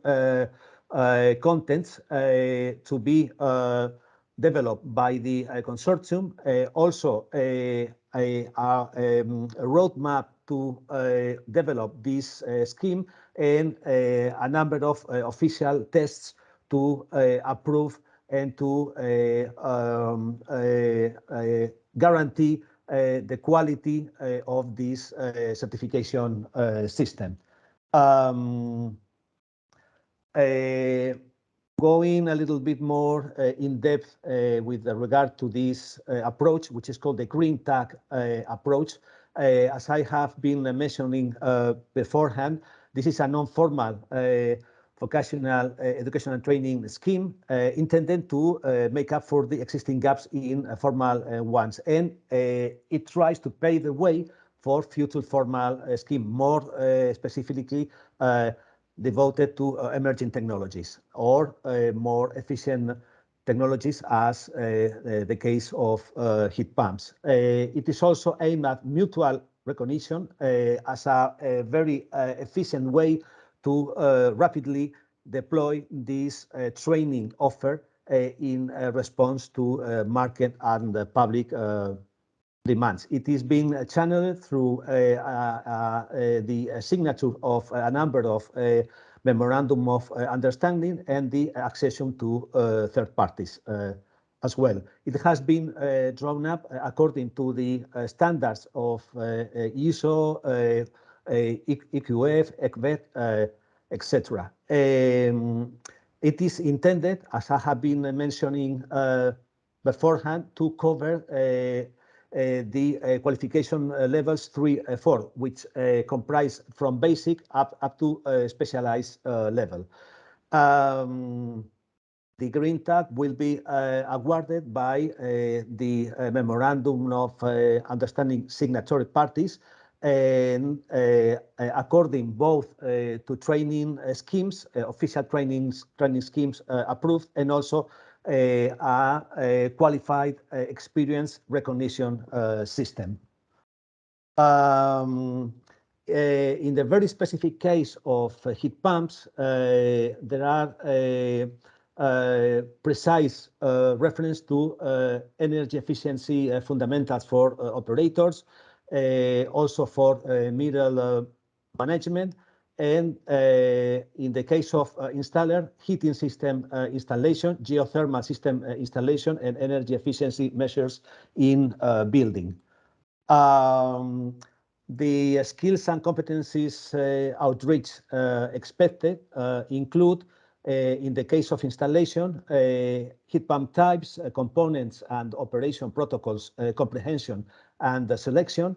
contents to be developed by the consortium. Also, a roadmap to develop this scheme and a number of official tests to approve and to guarantee the quality of this certification system. Going a little bit more in depth with regard to this approach, which is called the green tag approach. As I have been mentioning beforehand, this is a non-formal vocational education and training scheme intended to make up for the existing gaps in formal ones. And it tries to pave the way for future formal scheme, more specifically devoted to emerging technologies or more efficient technologies as the case of heat pumps. It is also aimed at mutual recognition as a very efficient way to rapidly deploy this training offer in response to market and public demands. It is being channeled through the signature of a number of memorandum of understanding and the accession to third parties as well. It has been drawn up according to the standards of ISO, EQF, ECVET, etc. It is intended, as I have been mentioning beforehand, to cover the qualification levels 3, 4, which comprise from basic up to specialized level. The green tag will be awarded by the memorandum of understanding signatory parties, and according both to training schemes, official training schemes approved, and also a qualified experience recognition system. In the very specific case of heat pumps, there are precise reference to energy efficiency fundamentals for operators, also for middle management, and in the case of installer, heating system installation, geothermal system installation, and energy efficiency measures in building. The skills and competencies outreach expected include, in the case of installation, heat pump types, components, and operation protocols comprehension and selection,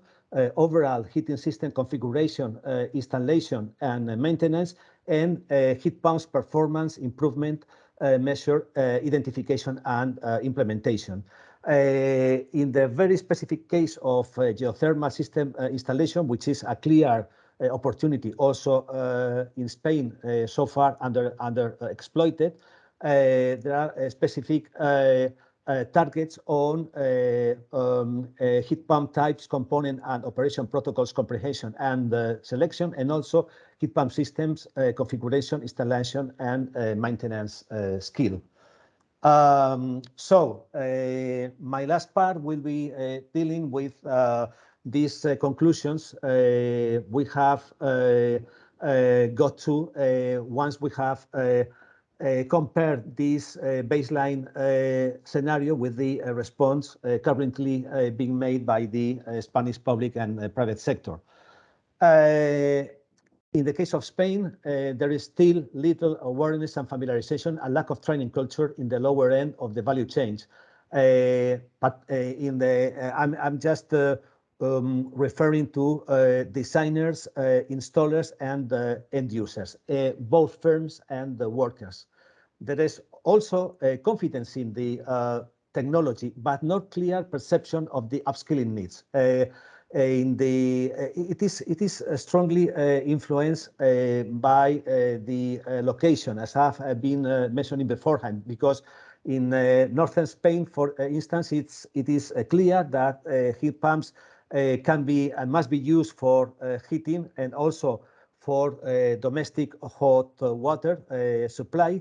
overall heating system configuration, installation and maintenance, and heat pumps performance improvement measure identification and implementation. In the very specific case of geothermal system installation, which is a clear opportunity also in Spain so far under exploited, there are specific targets on heat pump types, component, and operation protocols comprehension and selection, and also heat pump systems configuration, installation, and maintenance skill. My last part will be dealing with these conclusions we have got to once we have compared this baseline scenario with the response currently being made by the Spanish public and private sector. In the case of Spain, there is still little awareness and familiarization and lack of training culture in the lower end of the value chain. I'm just referring to designers, installers, and end users, both firms and the workers. There is also confidence in the technology, but not clear perception of the upskilling needs. It is strongly influenced by the location, as I've been mentioning beforehand, because in northern Spain, for instance, it is clear that heat pumps can be and must be used for heating and also for domestic hot water supply.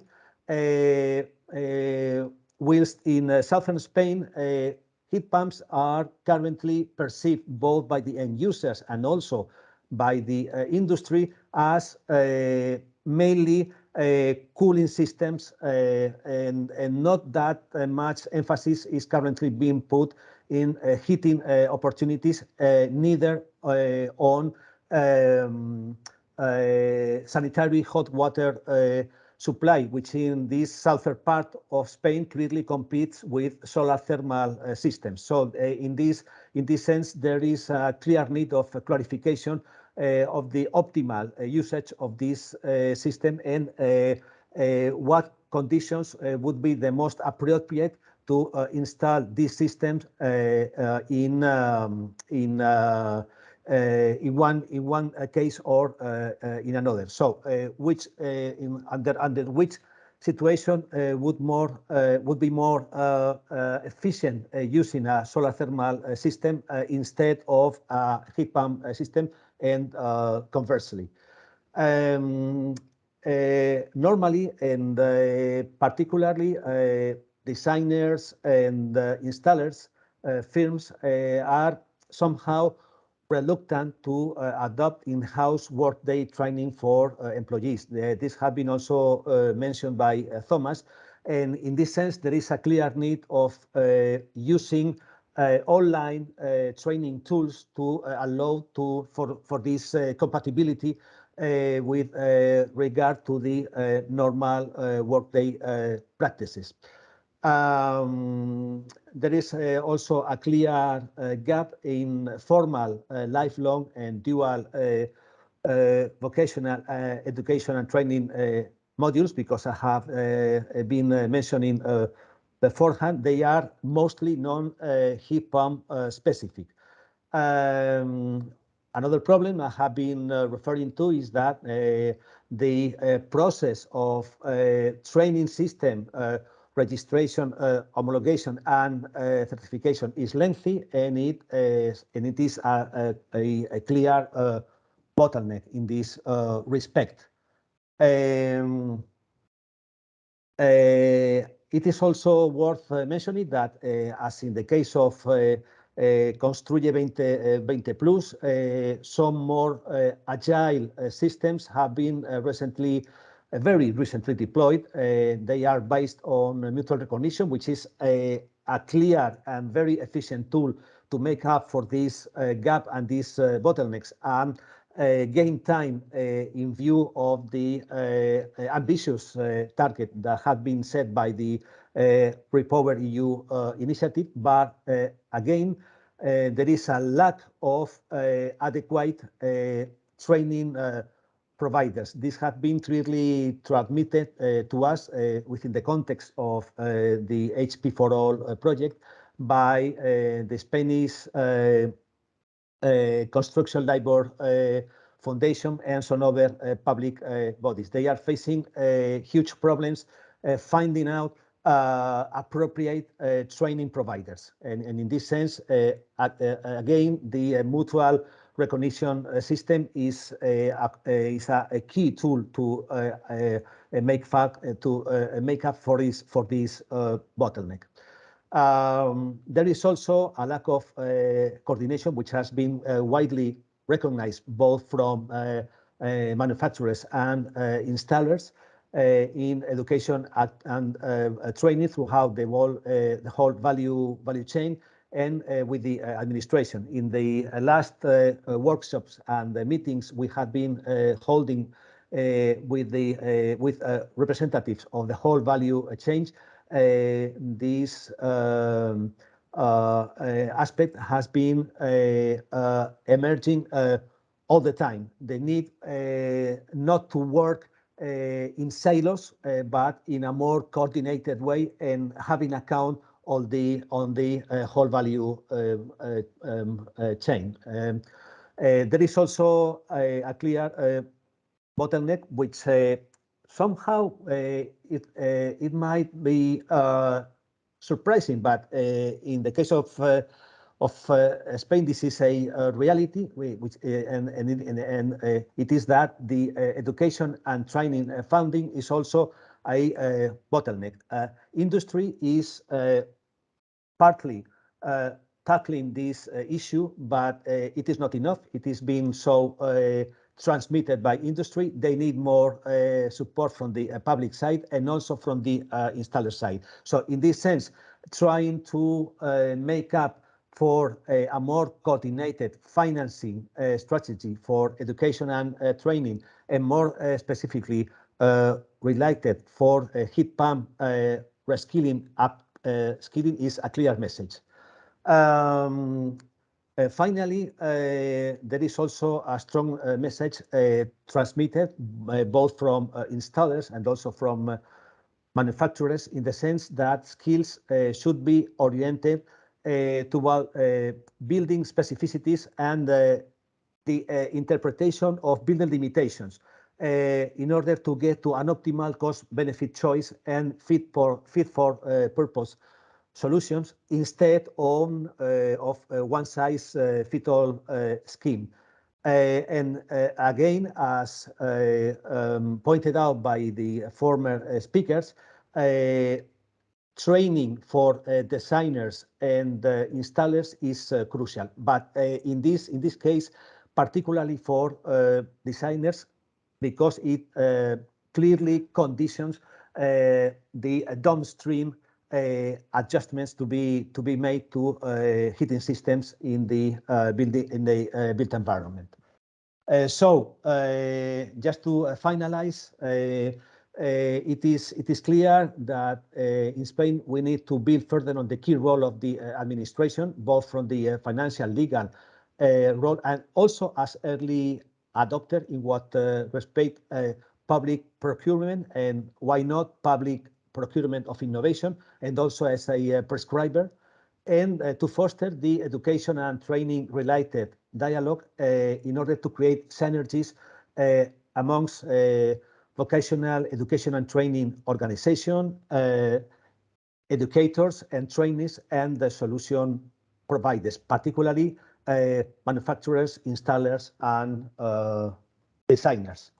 Whilst in southern Spain, heat pumps are currently perceived both by the end users and also by the industry as mainly cooling systems, and not that much emphasis is currently being put in heating opportunities, neither on sanitary hot water supply, which in this southern part of Spain clearly competes with solar thermal systems. So in this sense, there is a clear need of clarification of the optimal usage of this system and what conditions would be the most appropriate to install these systems in one case or in another. So, under which situation would be more efficient using a solar thermal system instead of a heat pump system, and conversely. Normally, and particularly designers and installers, firms are somehow reluctant to adopt in-house workday training for employees. This has been also mentioned by Thomas, and in this sense, there is a clear need of using online training tools to allow for this compatibility with regard to the normal workday practices. There is also a clear gap in formal, lifelong, and dual vocational education and training modules, because I have been mentioning beforehand, they are mostly non-heat pump specific. Another problem I have been referring to is that the process of training system registration, homologation, and certification is lengthy, and it is a clear bottleneck in this respect. It is also worth mentioning that, as in the case of Construye 2020 Plus, some more agile systems have been very recently deployed. They are based on mutual recognition, which is a clear and very efficient tool to make up for this gap and these bottlenecks, and gain time in view of the ambitious target that had been set by the Repower EU initiative. But again, there is a lack of adequate training providers. This has been clearly transmitted to us within the context of the HP for All project by the Spanish Construction Labor Foundation and some other public bodies. They are facing huge problems finding out appropriate training providers. And in this sense, again, the mutual recognition system is a key tool to make up for this bottleneck. There is also a lack of coordination, which has been widely recognized both from manufacturers and installers in education and training throughout the whole value chain and with the administration. In the last workshops and meetings we have been holding with representatives of the whole value chain, this aspect has been emerging all the time. The need not to work in silos, but in a more coordinated way and having account on the whole value chain. There is also a clear bottleneck, which somehow it might be surprising, but in the case of Spain, this is a reality, which it is that the education and training funding is also a bottleneck. Industry is partly tackling this issue, but it is not enough. It is being so transmitted by industry. They need more support from the public side and also from the installer side. So in this sense, trying to make up for a more coordinated financing strategy for education and training, and more specifically related for heat pump reskilling, upskilling is a clear message. Finally, there is also a strong message transmitted both from installers and also from manufacturers, in the sense that skills should be oriented toward building specificities and the interpretation of building limitations in order to get to an optimal cost-benefit choice and fit for purpose solutions, instead of one-size-fits-all scheme. And again, as pointed out by the former speakers, training for designers and installers is crucial. But in this case, particularly for designers, because it clearly conditions the downstream adjustments to be made to heating systems in the built environment. So just to finalize, it is clear that in Spain we need to build further on the key role of the administration, both from the financial, legal role, and also as early adopter in what respect public procurement, and why not public procurement of innovation, and also as a prescriber, and to foster the education and training related dialogue in order to create synergies amongst vocational education and training organization, educators and trainees, and the solution providers, particularly manufacturers, installers, and designers.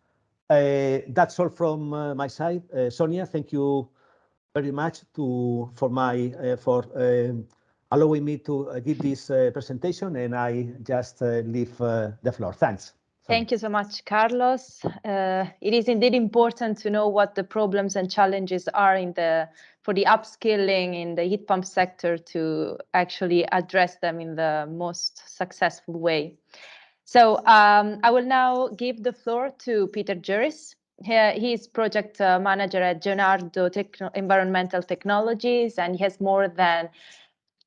That's all from my side. Sonia, thank you very much for allowing me to give this presentation, and I just leave the floor. Thanks. Thank you so much, Carlos. It is indeed important to know what the problems and challenges are for the upskilling in the heat pump sector, to actually address them in the most successful way. So I will now give the floor to Peter Juris. He is project manager at Leonardo Environmental Technologies, and he has more than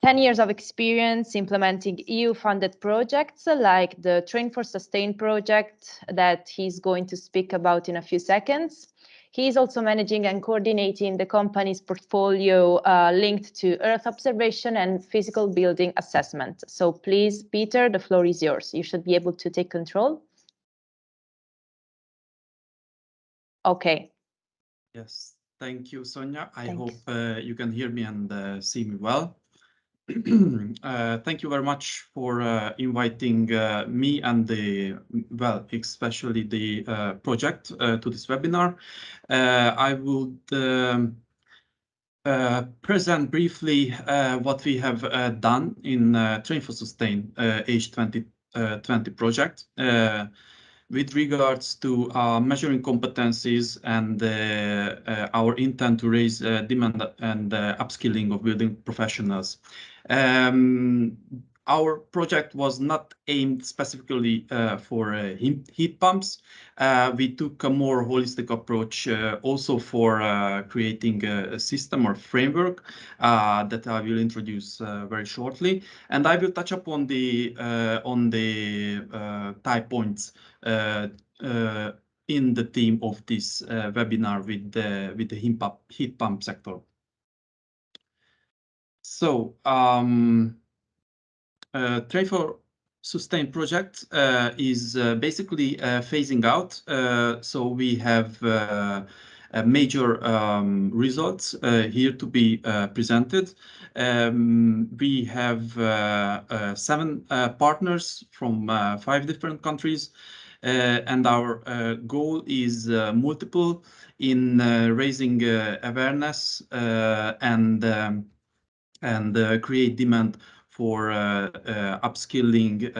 10 years of experience implementing EU-funded projects like the Train for Sustain project that he's going to speak about in a few seconds. He is also managing and coordinating the company's portfolio linked to Earth observation and physical building assessment. So please, Peter, the floor is yours. You should be able to take control. Okay. Yes, Thank you, Sonia. I Thanks. hope you can hear me and see me well. Thank you very much for inviting me and especially the project to this webinar. I would present briefly what we have done in Train for Sustain H2020 project with regards to measuring competencies and our intent to raise demand and upskilling of building professionals. Our project was not aimed specifically for heat pumps. We took a more holistic approach also for creating a system or framework that I will introduce very shortly. And I will touch upon the type points in the theme of this webinar with the heat pump sector. So, Train for Sustain project is basically phasing out. So we have major results here to be presented. We have 7 partners from 5 different countries. And our goal is multiple in raising awareness and create demand for upskilling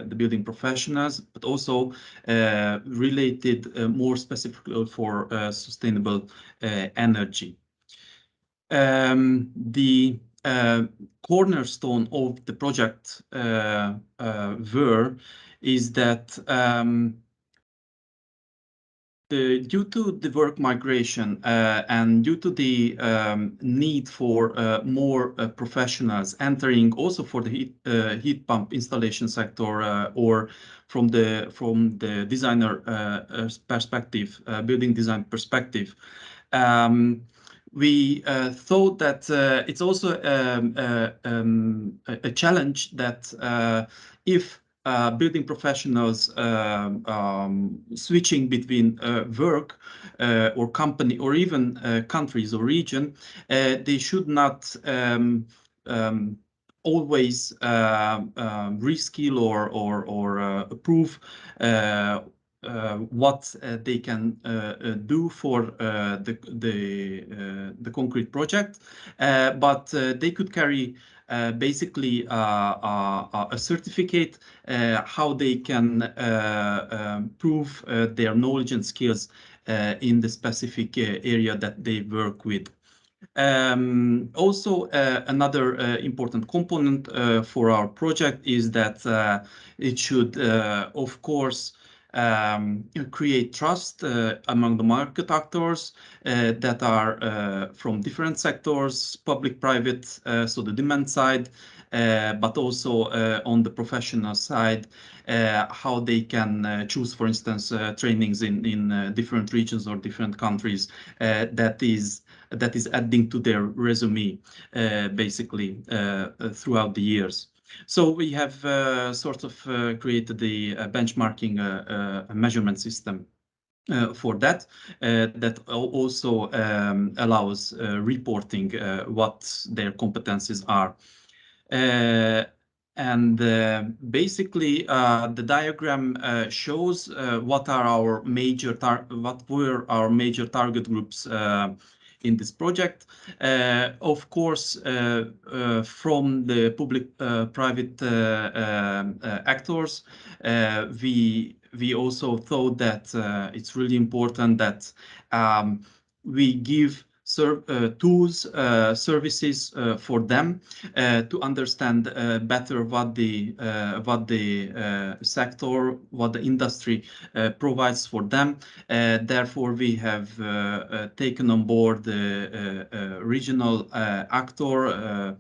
the building professionals, but also related more specifically for sustainable energy. The cornerstone of the project is that due to the work migration and due to the need for more professionals entering also for the heat pump installation sector or from the designer perspective, building design perspective, we thought that it's also a challenge that if building professionals switching between work or company or even countries or region, they should not always reskill or prove what they can do for the concrete project, but they could carry basically a certificate how they can prove their knowledge and skills in the specific area that they work with. Also, another important component for our project is that it should, of course, create trust among the market actors that are from different sectors, public, private, so the demand side, but also on the professional side, how they can choose, for instance, trainings in different regions or different countries that is adding to their resume basically throughout the years. So we have sort of created the benchmarking measurement system for that that also allows reporting what their competencies are. And basically, the diagram shows what were our major target groups in this project. Of course, from the public-private actors, we also thought that it's really important that we give tools, services for them to understand better what the sector, what the industry provides for them. Therefore, we have taken on board the regional actor,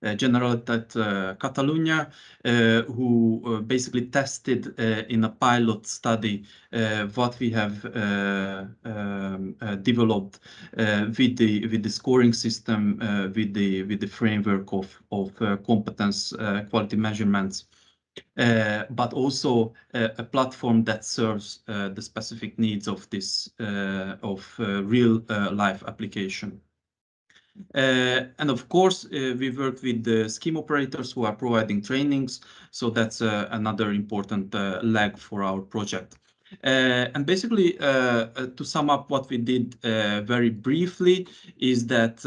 Generalitat Catalunya, who basically tested in a pilot study what we have developed with the scoring system, with the framework of competence quality measurements. but also a platform that serves the specific needs of this real life application. And of course, we work with the scheme operators who are providing trainings, so that's another important leg for our project. And basically, to sum up what we did very briefly, is that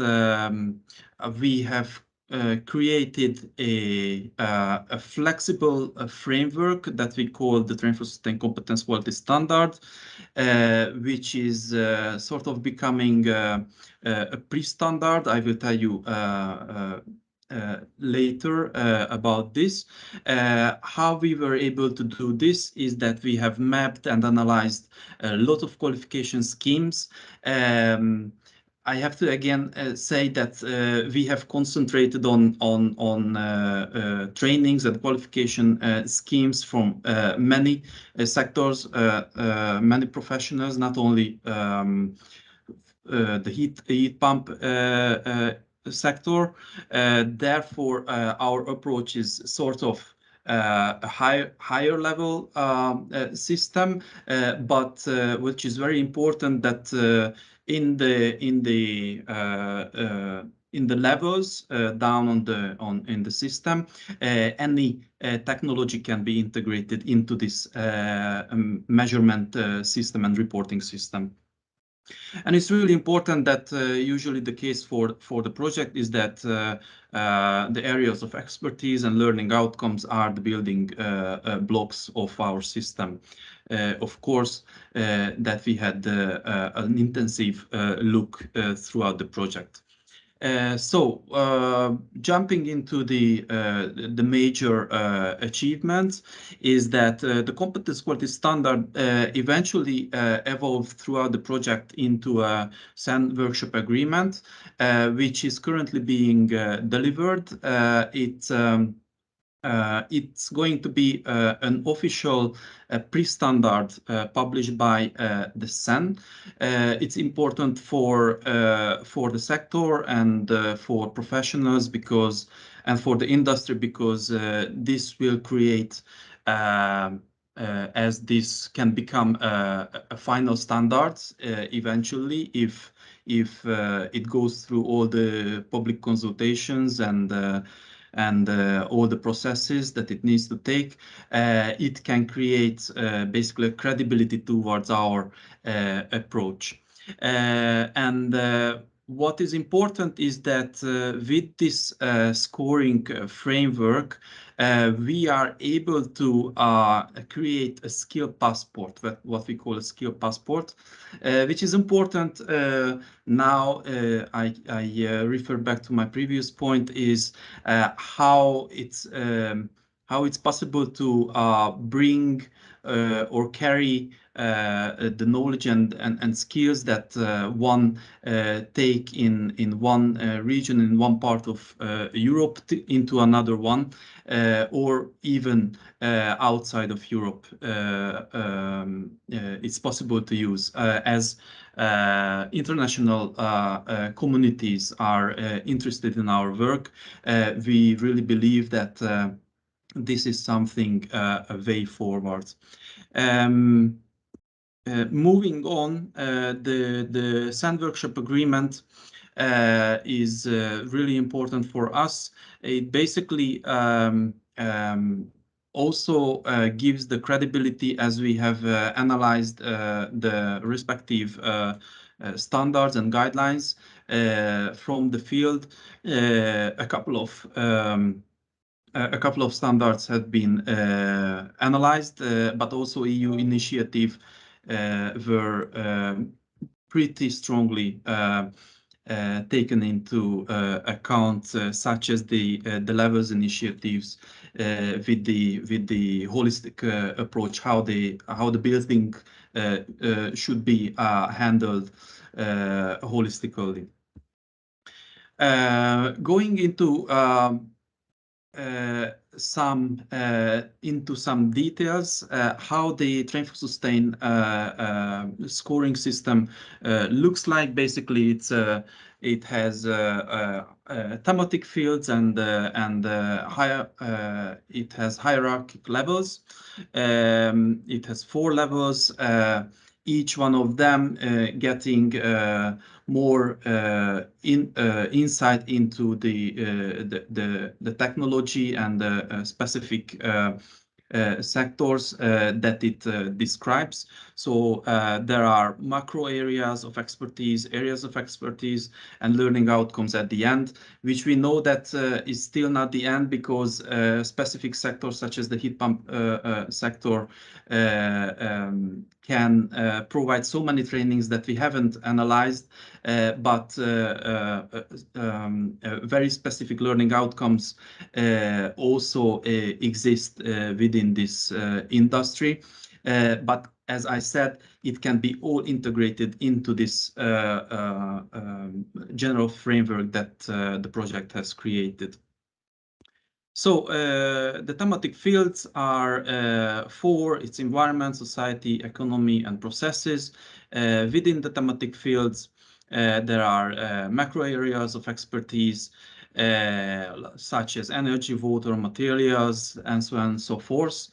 we have created a flexible framework that we call the Train for Sustain Competence Quality Standard, which is sort of becoming a pre-standard. I will tell you later about this. How we were able to do this is that we have mapped and analyzed a lot of qualification schemes. I have to again say that we have concentrated on trainings and qualification schemes from many sectors, many professionals, not only the heat pump sector. Therefore, our approach is sort of a higher level system, but which is very important that in the levels down in the system, any technology can be integrated into this measurement system and reporting system. And it's really important that usually the case for the project is that the areas of expertise and learning outcomes are the building blocks of our system. Of course, that we had an intensive look throughout the project. Jumping into the major achievements is that the competence quality standard eventually evolved throughout the project into a SAN workshop agreement, which is currently being delivered. It's going to be an official pre-standard published by the SAN. It's important for the sector and for professionals and for the industry, because this will create as this can become a final standard eventually if it goes through all the public consultations and all the processes that it needs to take. It can create basically a credibility towards our approach. What is important is that with this scoring framework, we are able to create a skill passport, what we call a skill passport, which is important. Now, I refer back to my previous point, is how it's possible to bring or carry the knowledge and skills that one take in one region, in one part of Europe into another one, or even outside of Europe. It's possible to use as international communities are interested in our work. We really believe that this is something a way forward. Moving on, the SAN workshop agreement is really important for us. It basically also gives the credibility, as we have analyzed the respective standards and guidelines from the field. A couple of standards have been analyzed, but also EU initiative were pretty strongly taken into account, such as the levels initiatives with the holistic approach, how the building should be handled holistically. Going into some details, how the Train for Sustain scoring system looks like. Basically, it's It has thematic fields and it has hierarchic levels. It has 4 levels. Each one of them getting more insight into the technology and the specific sectors that it describes. So there are macro areas of expertise, and learning outcomes at the end, which we know that is still not the end, because specific sectors such as the heat pump sector can provide so many trainings that we haven't analyzed, but very specific learning outcomes also exist within this industry. But as I said, it can be all integrated into this general framework that the project has created. So the thematic fields are 4. It's environment, society, economy, and processes. Within the thematic fields, there are macro areas of expertise, such as energy, water, materials, and so on and so forth.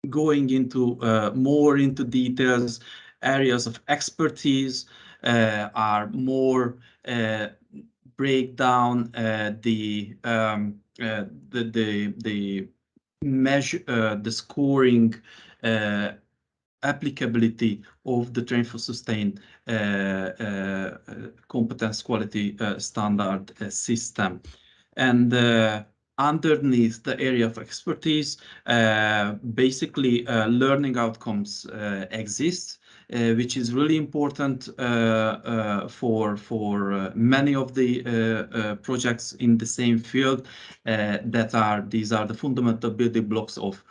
Going into more into details, areas of expertise are more break down the measure, the scoring applicability of the Train for Sustain competence quality standard system. And underneath the area of expertise, basically learning outcomes exist, which is really important for many of the projects in the same field. These are the fundamental building blocks of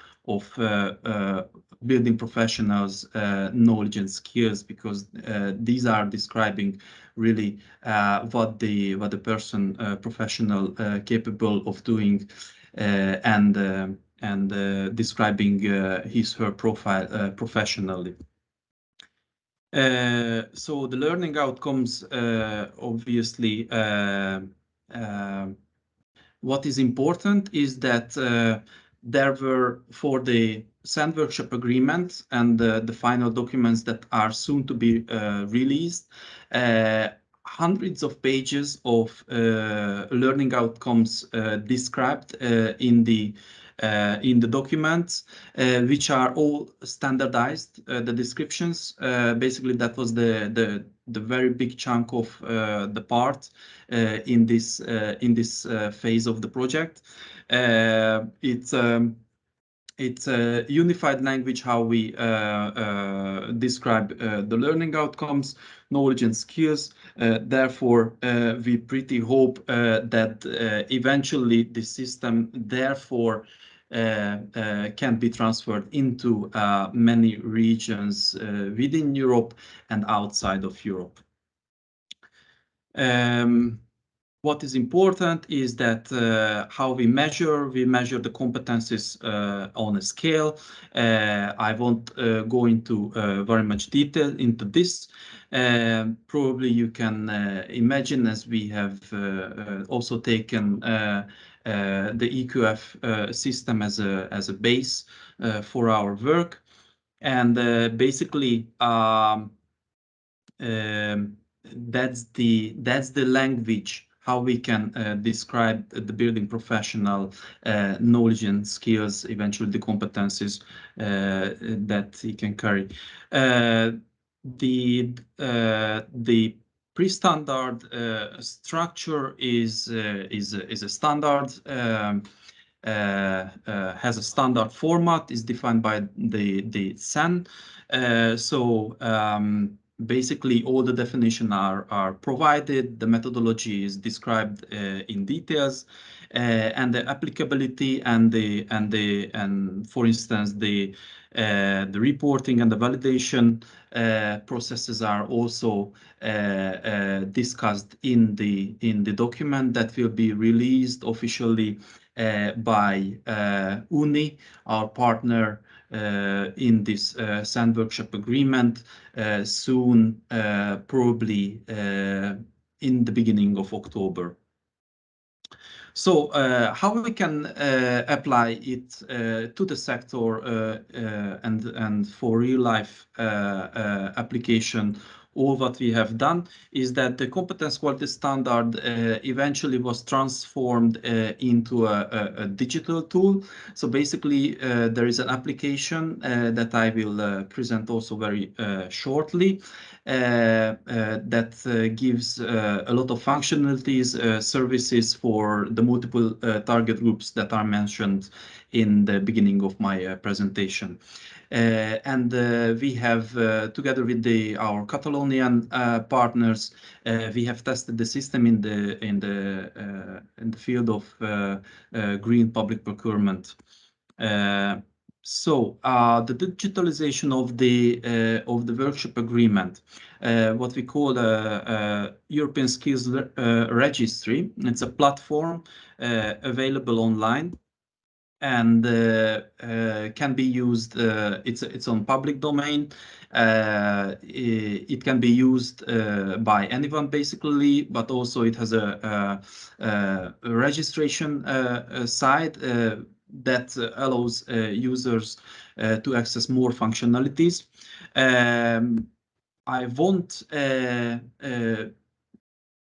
building professionals' knowledge and skills, because these are describing really what the person professional capable of doing, and describing his/her profile professionally. So the learning outcomes, obviously, what is important is that there were, for the SAND workshop agreement and the final documents that are soon to be released, hundreds of pages of learning outcomes described in the documents, which are all standardized. The descriptions, basically, that was the very big chunk of the part in this phase of the project. It's a unified language how we describe the learning outcomes, knowledge and skills. Therefore, we pretty hope that eventually the system therefore can be transferred into many regions within Europe and outside of Europe. What is important is that how we measure the competencies on a scale. I won't go into very much detail into this. Probably you can imagine, as we have also taken the EQF system as a base for our work, and basically that's the language how we can describe the building professional knowledge and skills, eventually the competencies that he can carry. The pre-standard structure is a standard, has a standard format, is defined by the SAN. Basically, all the definitions are provided. The methodology is described in details, and the applicability and for instance the reporting and the validation processes are also discussed in the document that will be released officially by UNI, our partner in this SAND workshop agreement, soon, probably in the beginning of October. So how we can apply it to the sector and for real life application? All what we have done is that the competence quality standard eventually was transformed into a digital tool. So basically, there is an application that I will present also very shortly that gives a lot of functionalities, services for the multiple target groups that are mentioned in the beginning of my presentation. And we have, together with our Catalonian partners, we have tested the system in the field of green public procurement. So the digitalization of the workshop agreement, what we call a European Skills Registry. It's a platform available online and can be used. It's on public domain. It can be used by anyone basically, but also it has a registration site that allows users to access more functionalities. I won't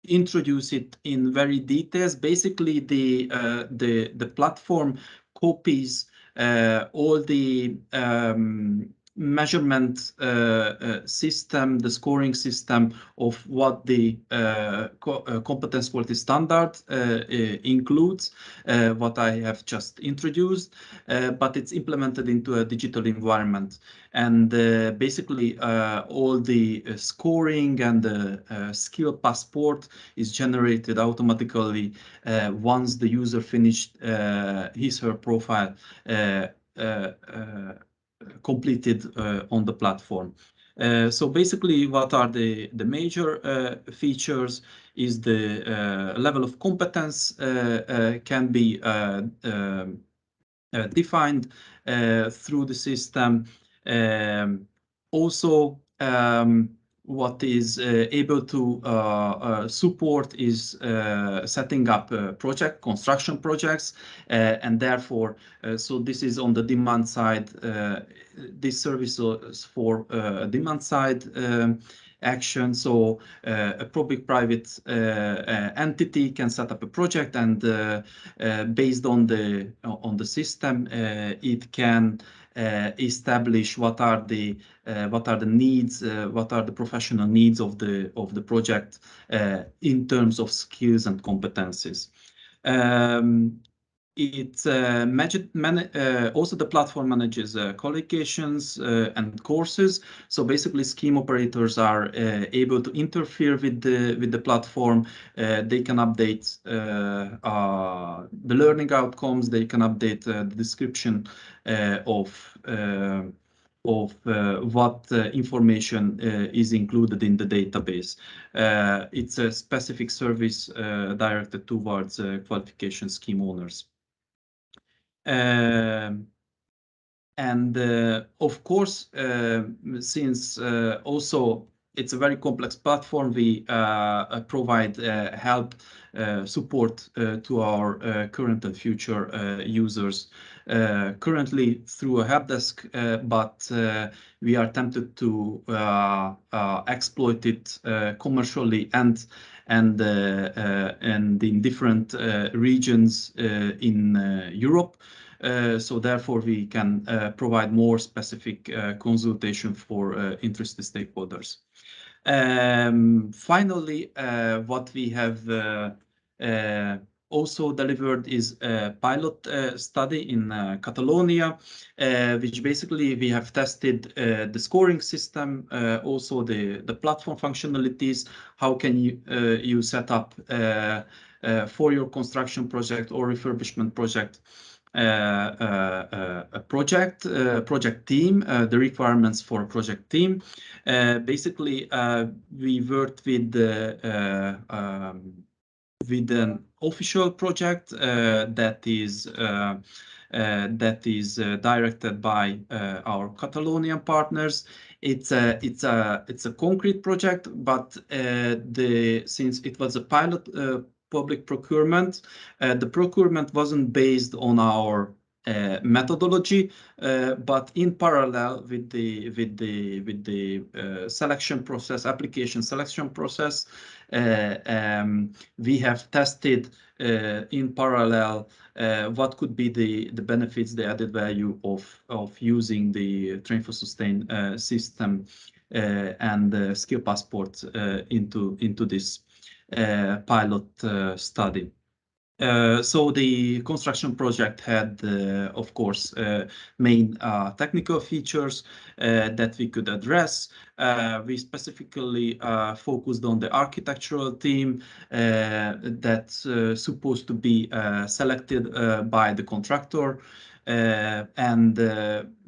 introduce it in very details. Basically, the platform copies all the measurement system, the scoring system of what the competence quality standard includes, what I have just introduced, but it's implemented into a digital environment. And basically, all the scoring and the skill passport is generated automatically once the user finished his or her profile completed on the platform. So basically, what are the major features is the level of competence can be defined through the system. Also, what is able to support is setting up construction projects, and therefore, so this is on the demand side. This service is for demand side action. So a public-private entity can set up a project, and based on the system, it can establish what are the needs, what are the professional needs of the project in terms of skills and competencies. Also the platform manages qualifications and courses. So basically, scheme operators are able to interfere with the platform. They can update the learning outcomes. They can update the description of what information is included in the database. It's a specific service directed towards qualification scheme owners. And of course, since also it's a very complex platform, we provide help, support to our current and future users. Currently through a help desk, but we are tempted to exploit it commercially and in different regions in Europe. So therefore, we can provide more specific consultation for interested stakeholders. Finally, what we have also delivered is a pilot study in Catalonia, which basically we have tested the scoring system, also the platform functionalities. How can you set up for your construction project or refurbishment project a project team, the requirements for a project team. Basically, we worked with with an official project that is directed by our Catalonian partners. It's a concrete project, but since it was a pilot public procurement, the procurement wasn't based on our methodology, but in parallel with the selection process, application selection process, we have tested in parallel what could be the benefits, the added value of using the Train for Sustain system and the skill passport into this pilot study. So the construction project had, of course, main technical features that we could address. We specifically focused on the architectural team that's supposed to be selected by the contractor. And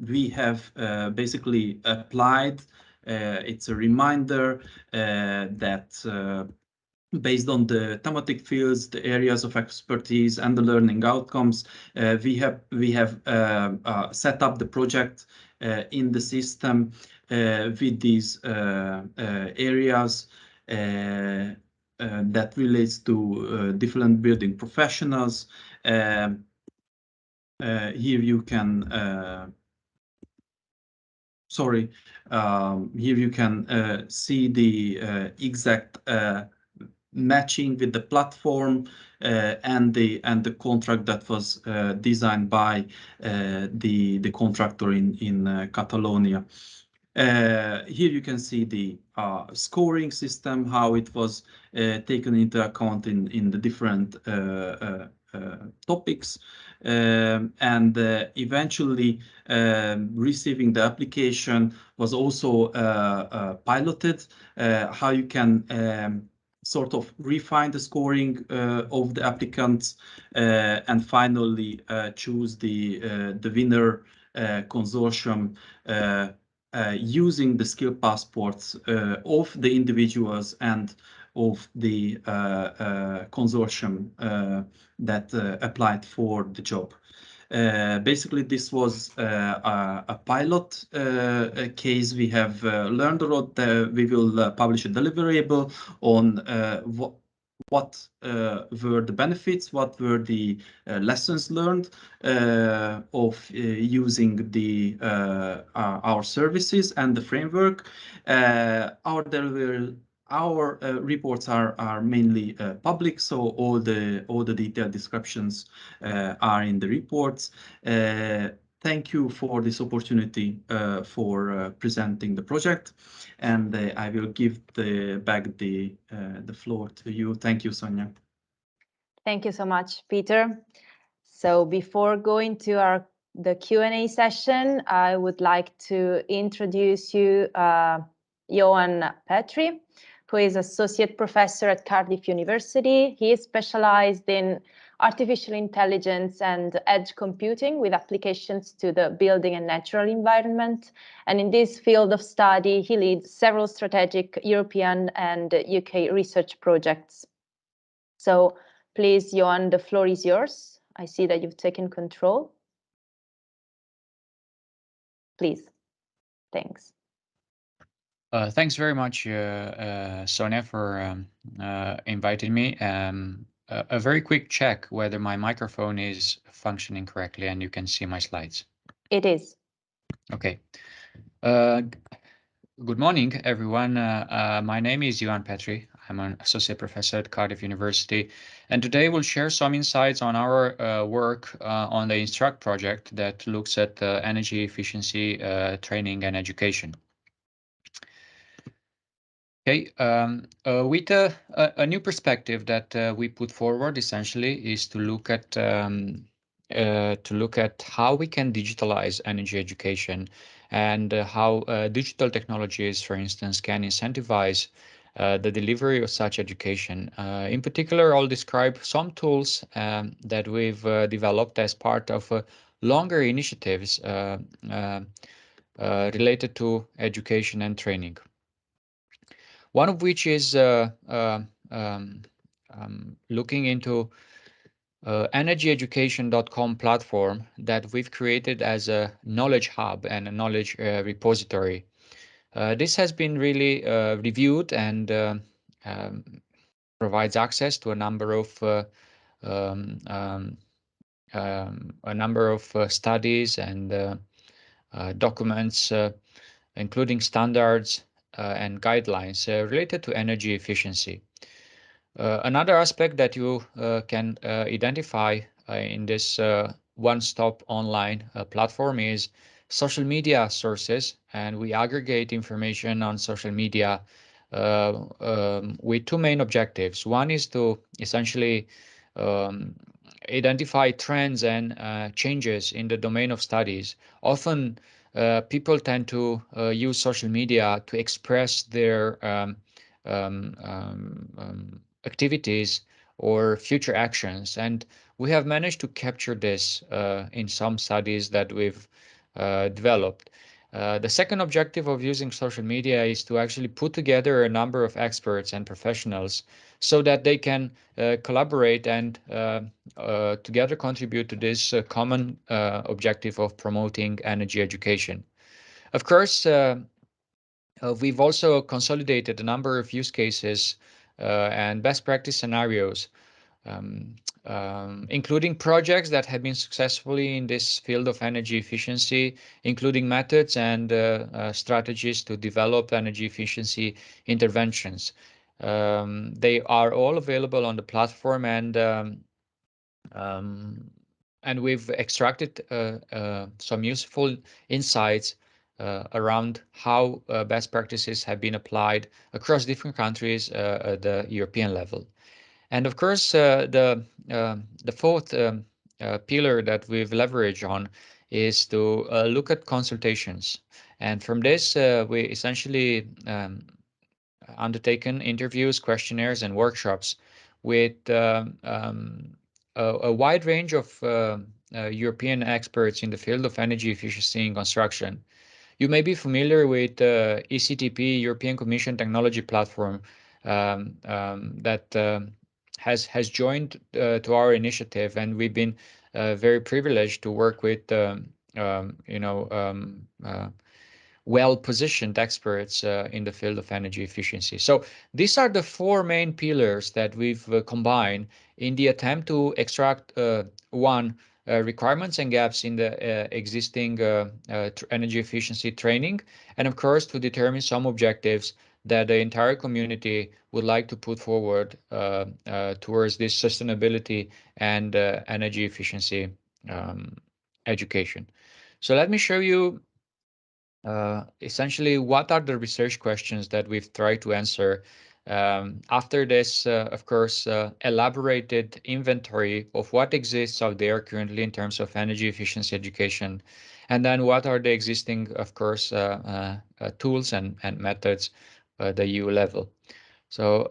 we have basically applied, it's a reminder that based on the thematic fields, the areas of expertise, and the learning outcomes, we have set up the project in the system with these areas that relates to different building professionals. Here you can here you can see the exact matching with the platform and the contract that was designed by the contractor in Catalonia. Here you can see the scoring system, how it was taken into account in the different topics, and eventually receiving the application was also piloted, how you can sort of refine the scoring of the applicants and finally choose the winner consortium using the skill passports of the individuals and of the consortium that applied for the job. Basically, this was a pilot case. We have learned a lot. We will publish a deliverable on what were the benefits, what were the lessons learned of using the our services and the framework. Our reports are mainly public, so all the detailed descriptions are in the reports. Thank you for this opportunity for presenting the project, and I will give back the floor to you. Thank you, Sonia. Thank you so much, Peter. So before going to the Q&A session, I would like to introduce you Johan Petri, who is associate professor at Cardiff University. He is specialized in artificial intelligence and edge computing with applications to the building and natural environment. And in this field of study, he leads several strategic European and UK research projects. So please, Johan, the floor is yours. I see that you've taken control. Please. Thanks. Thanks very much, Sonia, for inviting me. A very quick check whether my microphone is functioning correctly and you can see my slides. It is. Okay. Good morning, everyone. My name is Johan Petri. I'm an associate professor at Cardiff University, and today we'll share some insights on our work on the Instruct project that looks at energy efficiency training and education. Okay, with a new perspective that we put forward essentially is to look at how we can digitalize energy education and how digital technologies, for instance, can incentivize the delivery of such education. In particular, I'll describe some tools that we've developed as part of longer initiatives related to education and training. One of which is looking into energyeducation.com platform that we've created as a knowledge hub and a knowledge repository. This has been really reviewed and um, provides access to a number of studies and documents, including standards and guidelines related to energy efficiency. Another aspect that you can identify in this one-stop online platform is social media sources, and we aggregate information on social media with two main objectives. One is to essentially um, identify trends and changes in the domain of studies. Often people tend to use social media to express their activities or future actions. And we have managed to capture this in some studies that we've developed. The second objective of using social media is to actually put together a number of experts and professionals so that they can collaborate and together contribute to this common objective of promoting energy education. Of course, we've also consolidated a number of use cases and best practice scenarios, including projects that have been successfully in this field of energy efficiency, including methods and strategies to develop energy efficiency interventions. They are all available on the platform, and we've extracted some useful insights around how best practices have been applied across different countries at the European level. And of course, the fourth pillar that we've leveraged on is to look at consultations. And from this, we essentially undertaken interviews, questionnaires, and workshops with a wide range of European experts in the field of energy efficiency in construction. You may be familiar with ECTP, European Commission Technology Platform, that has joined to our initiative, and we've been very privileged to work with well-positioned experts in the field of energy efficiency. So these are the four main pillars that we've combined in the attempt to extract requirements and gaps in the existing energy efficiency training, and of course to determine some objectives that the entire community would like to put forward towards this sustainability and energy efficiency education. So let me show you essentially what are the research questions that we've tried to answer after this, of course, elaborated inventory of what exists out there currently in terms of energy efficiency education, and then what are the existing, of course, tools and methods at the EU level. So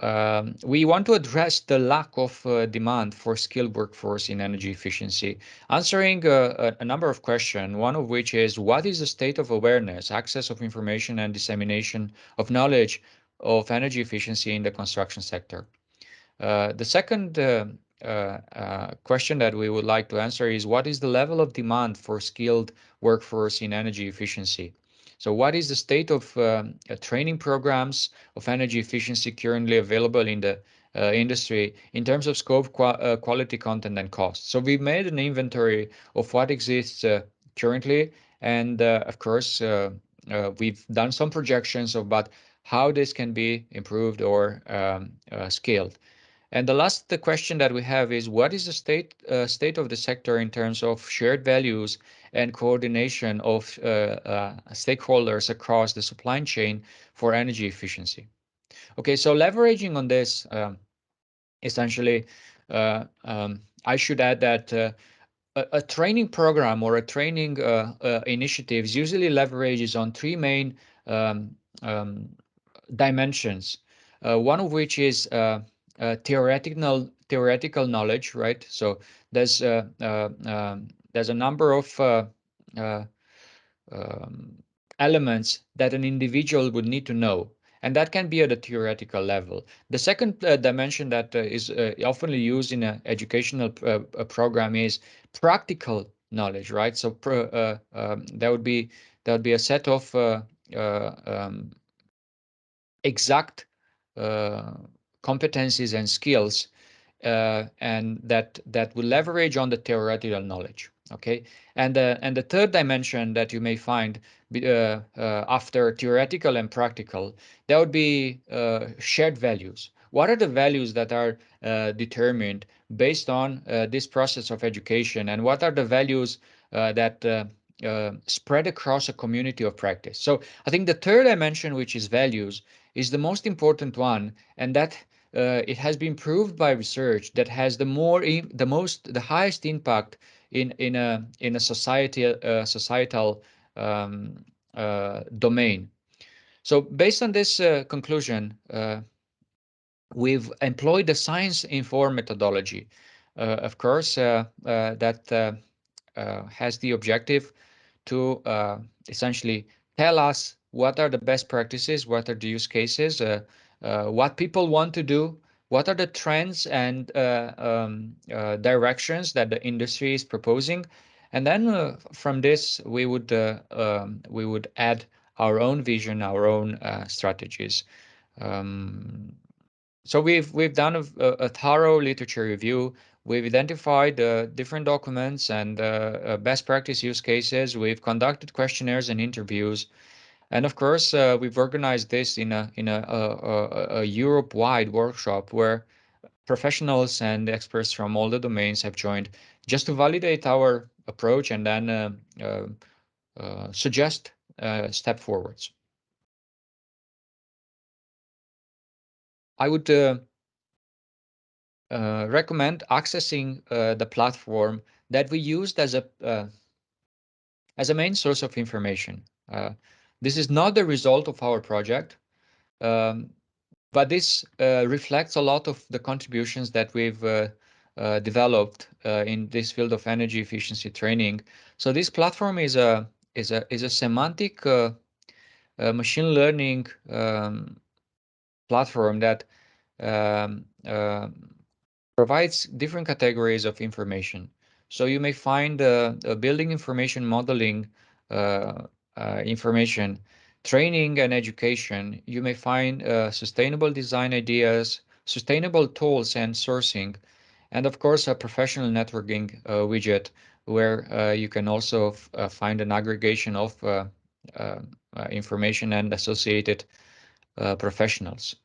we want to address the lack of demand for skilled workforce in energy efficiency, answering a number of questions, one of which is what is the state of awareness, access of information and dissemination of knowledge of energy efficiency in the construction sector. The second question that we would like to answer is what is the level of demand for skilled workforce in energy efficiency? So what is the state of training programs of energy efficiency currently available in the industry in terms of scope, quality, content, and cost? So we've made an inventory of what exists currently, and of course, we've done some projections about how this can be improved or scaled. And the last question that we have is what is the state of the sector in terms of shared values and coordination of stakeholders across the supply chain for energy efficiency? Okay, so leveraging on this, essentially, I should add that a training program or a training initiatives usually leverages on three main dimensions. One of which is theoretical knowledge, right? So there's a number of elements that an individual would need to know, And that can be at a theoretical level. The second dimension that is often used in an educational program is practical knowledge, right? So that would be a set of exact competencies and skills, and that will leverage on the theoretical knowledge. Okay, and the third dimension that you may find after theoretical and practical, that would be shared values. What are the values that are determined based on this process of education, and what are the values that spread across a community of practice? So I think the third dimension, which is values, is the most important one, and that it has been proved by research that has the highest impact in a societal domain. So based on this conclusion, we've employed the science-informed methodology, of course, that has the objective to essentially tell us what are the best practices, what are the use cases, what people want to do, what are the trends and directions that the industry is proposing, and then from this we would add our own vision, our own strategies. So we've done a thorough literature review. We've identified different documents and best practice use cases. We've conducted questionnaires and interviews, and of course, we've organized this in a Europe-wide workshop where professionals and experts from all the domains have joined just to validate our approach and then suggest step forwards. I would recommend accessing the platform that we used as a main source of information. This is not the result of our project, but this reflects a lot of the contributions that we've developed in this field of energy efficiency training. So this platform is a semantic machine learning platform that um, uh, provides different categories of information. So you may find building information modeling information, training and education. You may find sustainable design ideas, sustainable tools and sourcing, and of course a professional networking widget where you can also find an aggregation of information and associated professionals.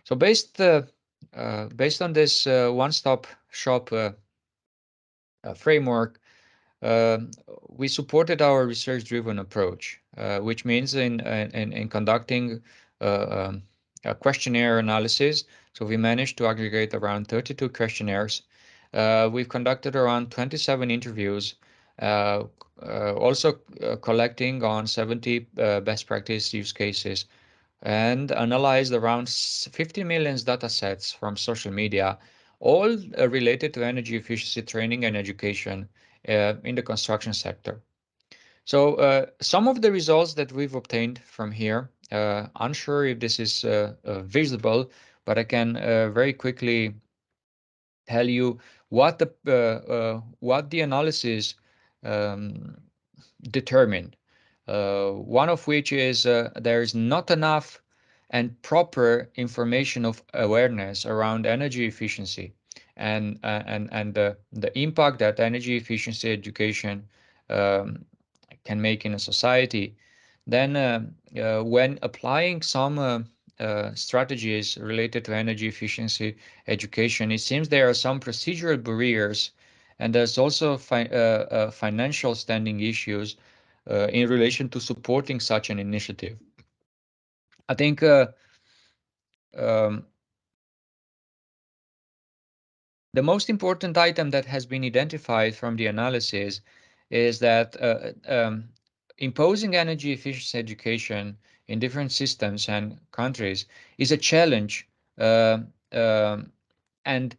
So based on this one-stop shop framework, uh, we supported our research-driven approach, which means in conducting a questionnaire analysis. So we managed to aggregate around 32 questionnaires. We've conducted around 27 interviews, also collecting on 70 best practice use cases, and analyzed around 50 million data sets from social media, all related to energy efficiency training and education in the construction sector. So some of the results that we've obtained from here, unsure if this is visible, but I can very quickly tell you what the analysis um, determined. One of which is there is not enough and proper information of awareness around energy efficiency and the impact that energy efficiency education um, can make in a society. Then when applying some strategies related to energy efficiency education, it seems there are some procedural barriers, and there's also financial standing issues in relation to supporting such an initiative. I think um, the most important item that has been identified from the analysis is that imposing energy efficiency education in different systems and countries is a challenge, uh, um, and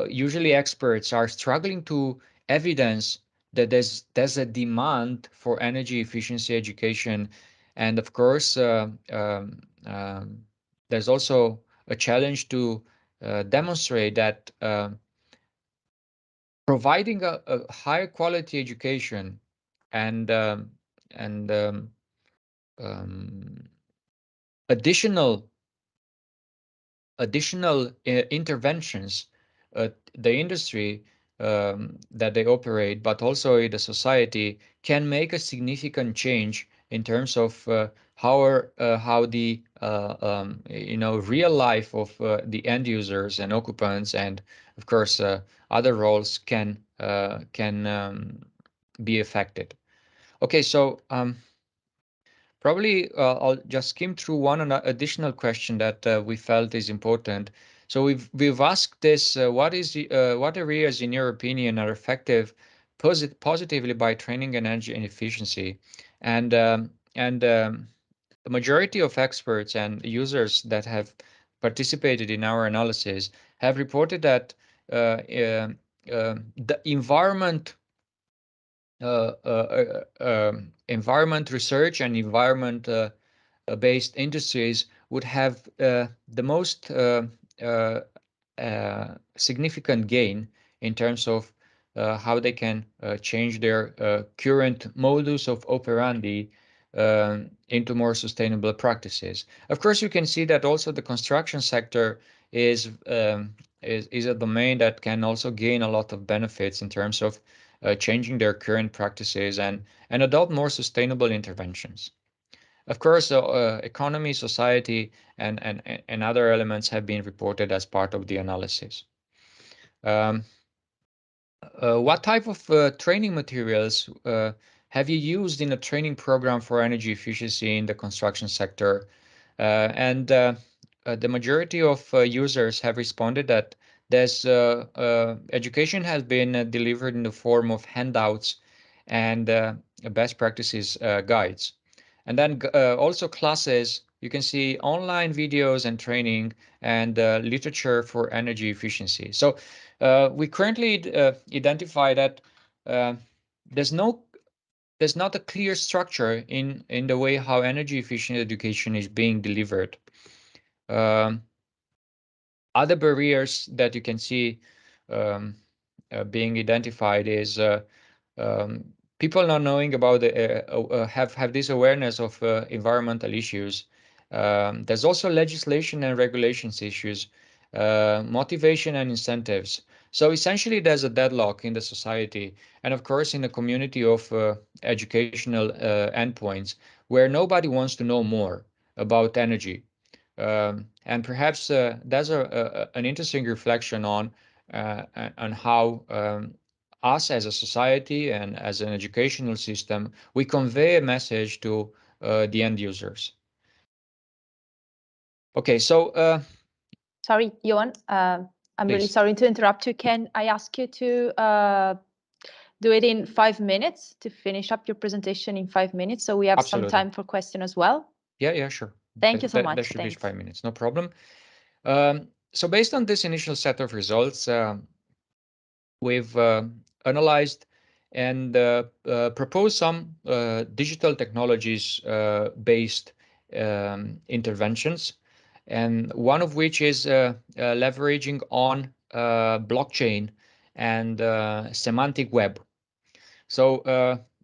usually experts are struggling to evidence that there's a demand for energy efficiency education And of course, there's also a challenge to demonstrate that providing a higher quality education and and um, additional interventions the industry that they operate, but also in the society, can make a significant change in terms of how the real life of the end users and occupants, and of course other roles can be affected. Okay, so probably I'll just skim through one additional question that we felt is important. So we've asked this: what areas, in your opinion, are affected positively by training and energy and efficiency? And the majority of experts and users that have participated in our analysis have reported that the environment research and environment based industries would have the most significant gain in terms of how they can change their current modus of operandi into more sustainable practices. Of course, you can see that also the construction sector is a domain that can also gain a lot of benefits in terms of changing their current practices and adopt more sustainable interventions. Of course, economy, society, and other elements have been reported as part of the analysis. Um, what type of training materials have you used in a training program for energy efficiency in the construction sector? And the majority of users have responded that there's education has been delivered in the form of handouts and best practices guides. And then also classes, you can see online videos and training and literature for energy efficiency. So we currently identify that uh, there's not a clear structure in the way how energy efficient education is being delivered. Um, Other barriers that you can see um, being identified is um, people not knowing about have this awareness of environmental issues. There's also legislation and regulations issues, motivation and incentives. So essentially, there's a deadlock in the society, and of course, in a community of educational endpoints where nobody wants to know more about energy. And perhaps that's an interesting reflection on how us as a society and as an educational system, we convey a message to the end users. Okay, so sorry, Johan, I'm really sorry to interrupt you. Can I ask you to do it in 5 minutes, to finish up your presentation in 5 minutes, so we have some time for question as well? Yeah, sure. Thank you so much. That should be 5 minutes, no problem. So based on this initial set of results, we've analyzed and proposed some digital technologies based interventions, and one of which is leveraging on blockchain and semantic web. So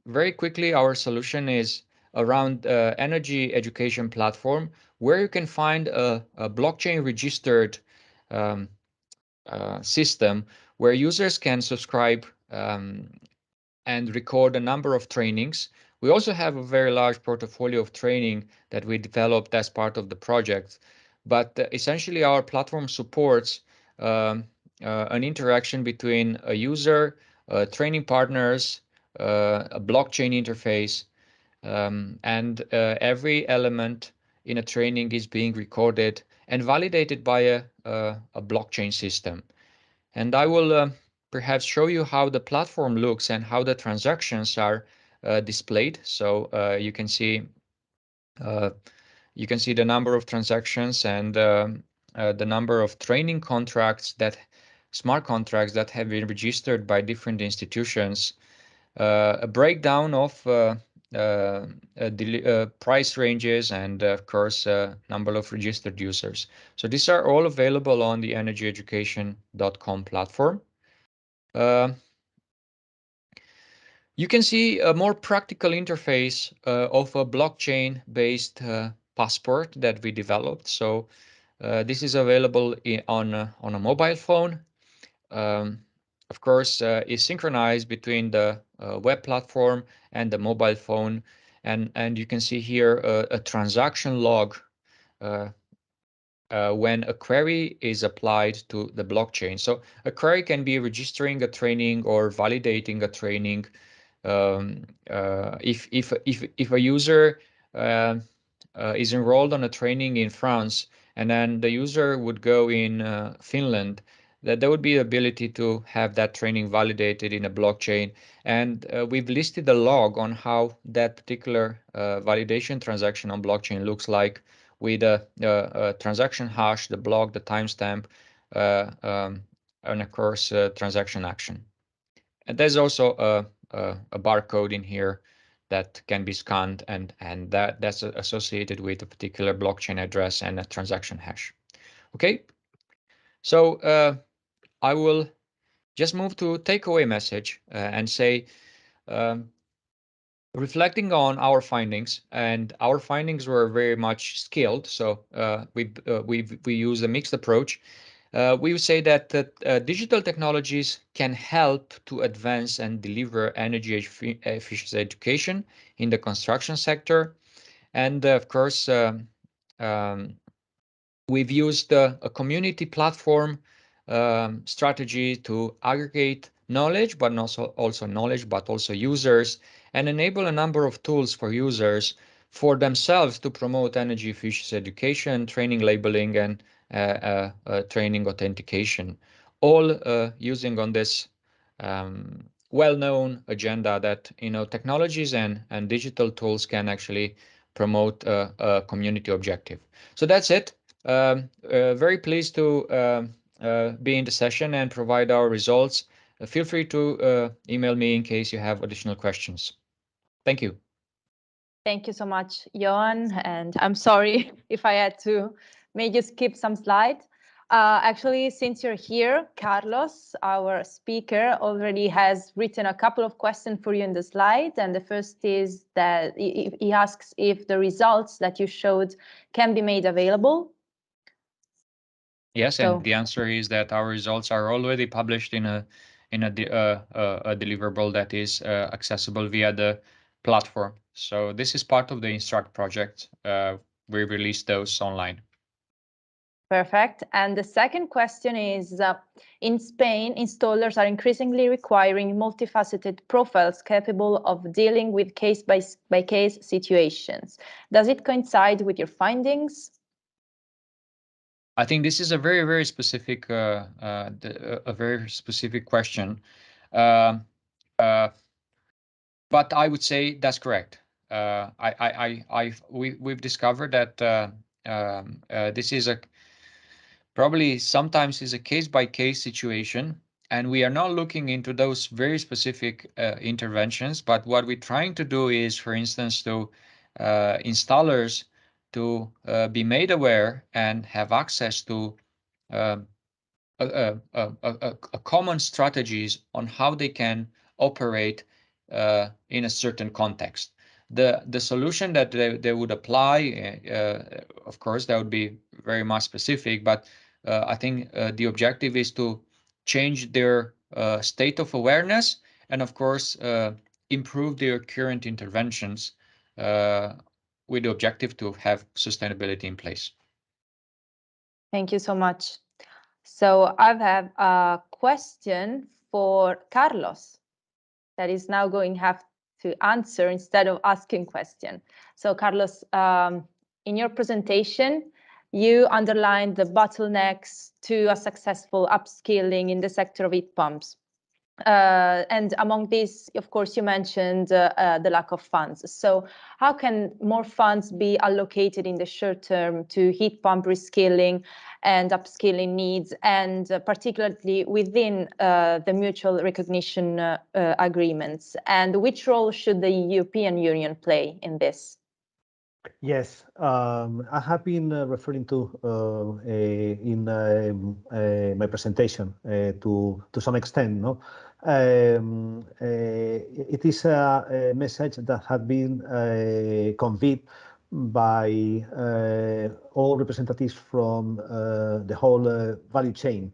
very quickly, our solution is around energy education platform, where you can find a blockchain registered um, system where users can subscribe and record a number of trainings. We also have a very large portfolio of training that we developed as part of the project. But essentially, our platform supports an interaction between a user, training partners, a blockchain interface, and every element in a training is being recorded and validated by a blockchain system. And I will perhaps show you how the platform looks and how the transactions are displayed. So you can see the number of transactions and the number of training contracts, that smart contracts that have been registered by different institutions. A breakdown of price ranges, and of course, number of registered users. So these are all available on the energyeducation.com platform. You can see a more practical interface of a blockchain-based passport that we developed. So this is available on a mobile phone. Of course, is synchronized between the web platform and the mobile phone, and you can see here a transaction log when a query is applied to the blockchain. So a query can be registering a training or validating a training. If a user is enrolled on a training in France, and then the user would go in Finland, that there would be the ability to have that training validated in a blockchain. And we've listed a log on how that particular validation transaction on blockchain looks like, with a transaction hash, the block, the timestamp, and of course transaction action. And there's also a barcode in here that can be scanned, and that's associated with a particular blockchain address and a transaction hash. Okay, so I will just move to takeaway message and say, reflecting on our findings, and our findings were very much scaled. So we use a mixed approach. We would say that digital technologies can help to advance and deliver energy efficiency education in the construction sector. And of course, we've used a community platform strategy to aggregate knowledge, but also users, and enable a number of tools for users for themselves to promote energy efficiency education, training labeling, and training authentication, all using on this well-known agenda that technologies and digital tools can actually promote a community objective. So that's it. Very pleased to be in the session and provide our results. Feel free to email me in case you have additional questions. Thank you. Thank you so much, Johan. And I'm sorry if I had to make you skip some slides. Actually, since you're here, Carlos, our speaker, already has written a couple of questions for you in the slide. And the first is that he asks if the results that you showed can be made available. Yes, and the answer is that our results are already published in a deliverable that is accessible via the platform. So this is part of the Instruct project. We released those online. Perfect. And the second question is, in Spain, installers are increasingly requiring multifaceted profiles capable of dealing with case-by-case situations. Does it coincide with your findings? I think this is a very, very specific, question. But I would say that's correct. We've discovered that this is probably sometimes is a case-by-case situation, and we are not looking into those very specific interventions. But what we're trying to do is, for instance, to installers to be made aware and have access to a common strategies on how they can operate in a certain context. The solution that they would apply, of course, that would be very much specific, but I think the objective is to change their state of awareness, and of course improve their current interventions with the objective to have sustainability in place. Thank you so much. So I have a question for Carlos that is now going to have to answer instead of asking question. So Carlos, in your presentation, you underlined the bottlenecks to a successful upskilling in the sector of heat pumps. And among these, of course, you mentioned the lack of funds. So how can more funds be allocated in the short term to heat pump reskilling and upskilling needs, and particularly within the mutual recognition agreements? And which role should the European Union play in this? Yes, I have been referring to in my presentation to some extent. No, it is a message that had been conveyed by all representatives from the whole value chain.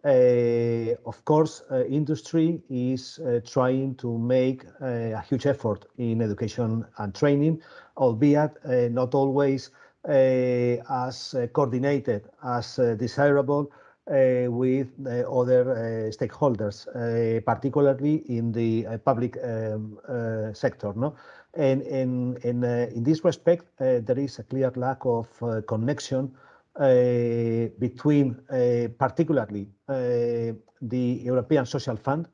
Of course, industry is trying to make a huge effort in education and training, albeit not always as coordinated as desirable with other stakeholders, particularly in the public sector. No? And in this respect, there is a clear lack of connection between particularly the European Social Fund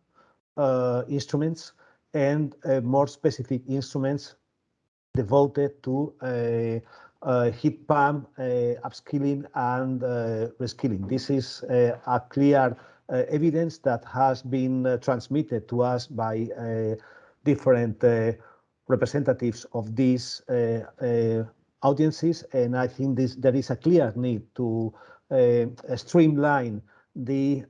instruments and more specific instruments devoted to heat pump upskilling and reskilling. This is a clear evidence that has been transmitted to us by different representatives of these audiences, and I think there is a clear need to streamline the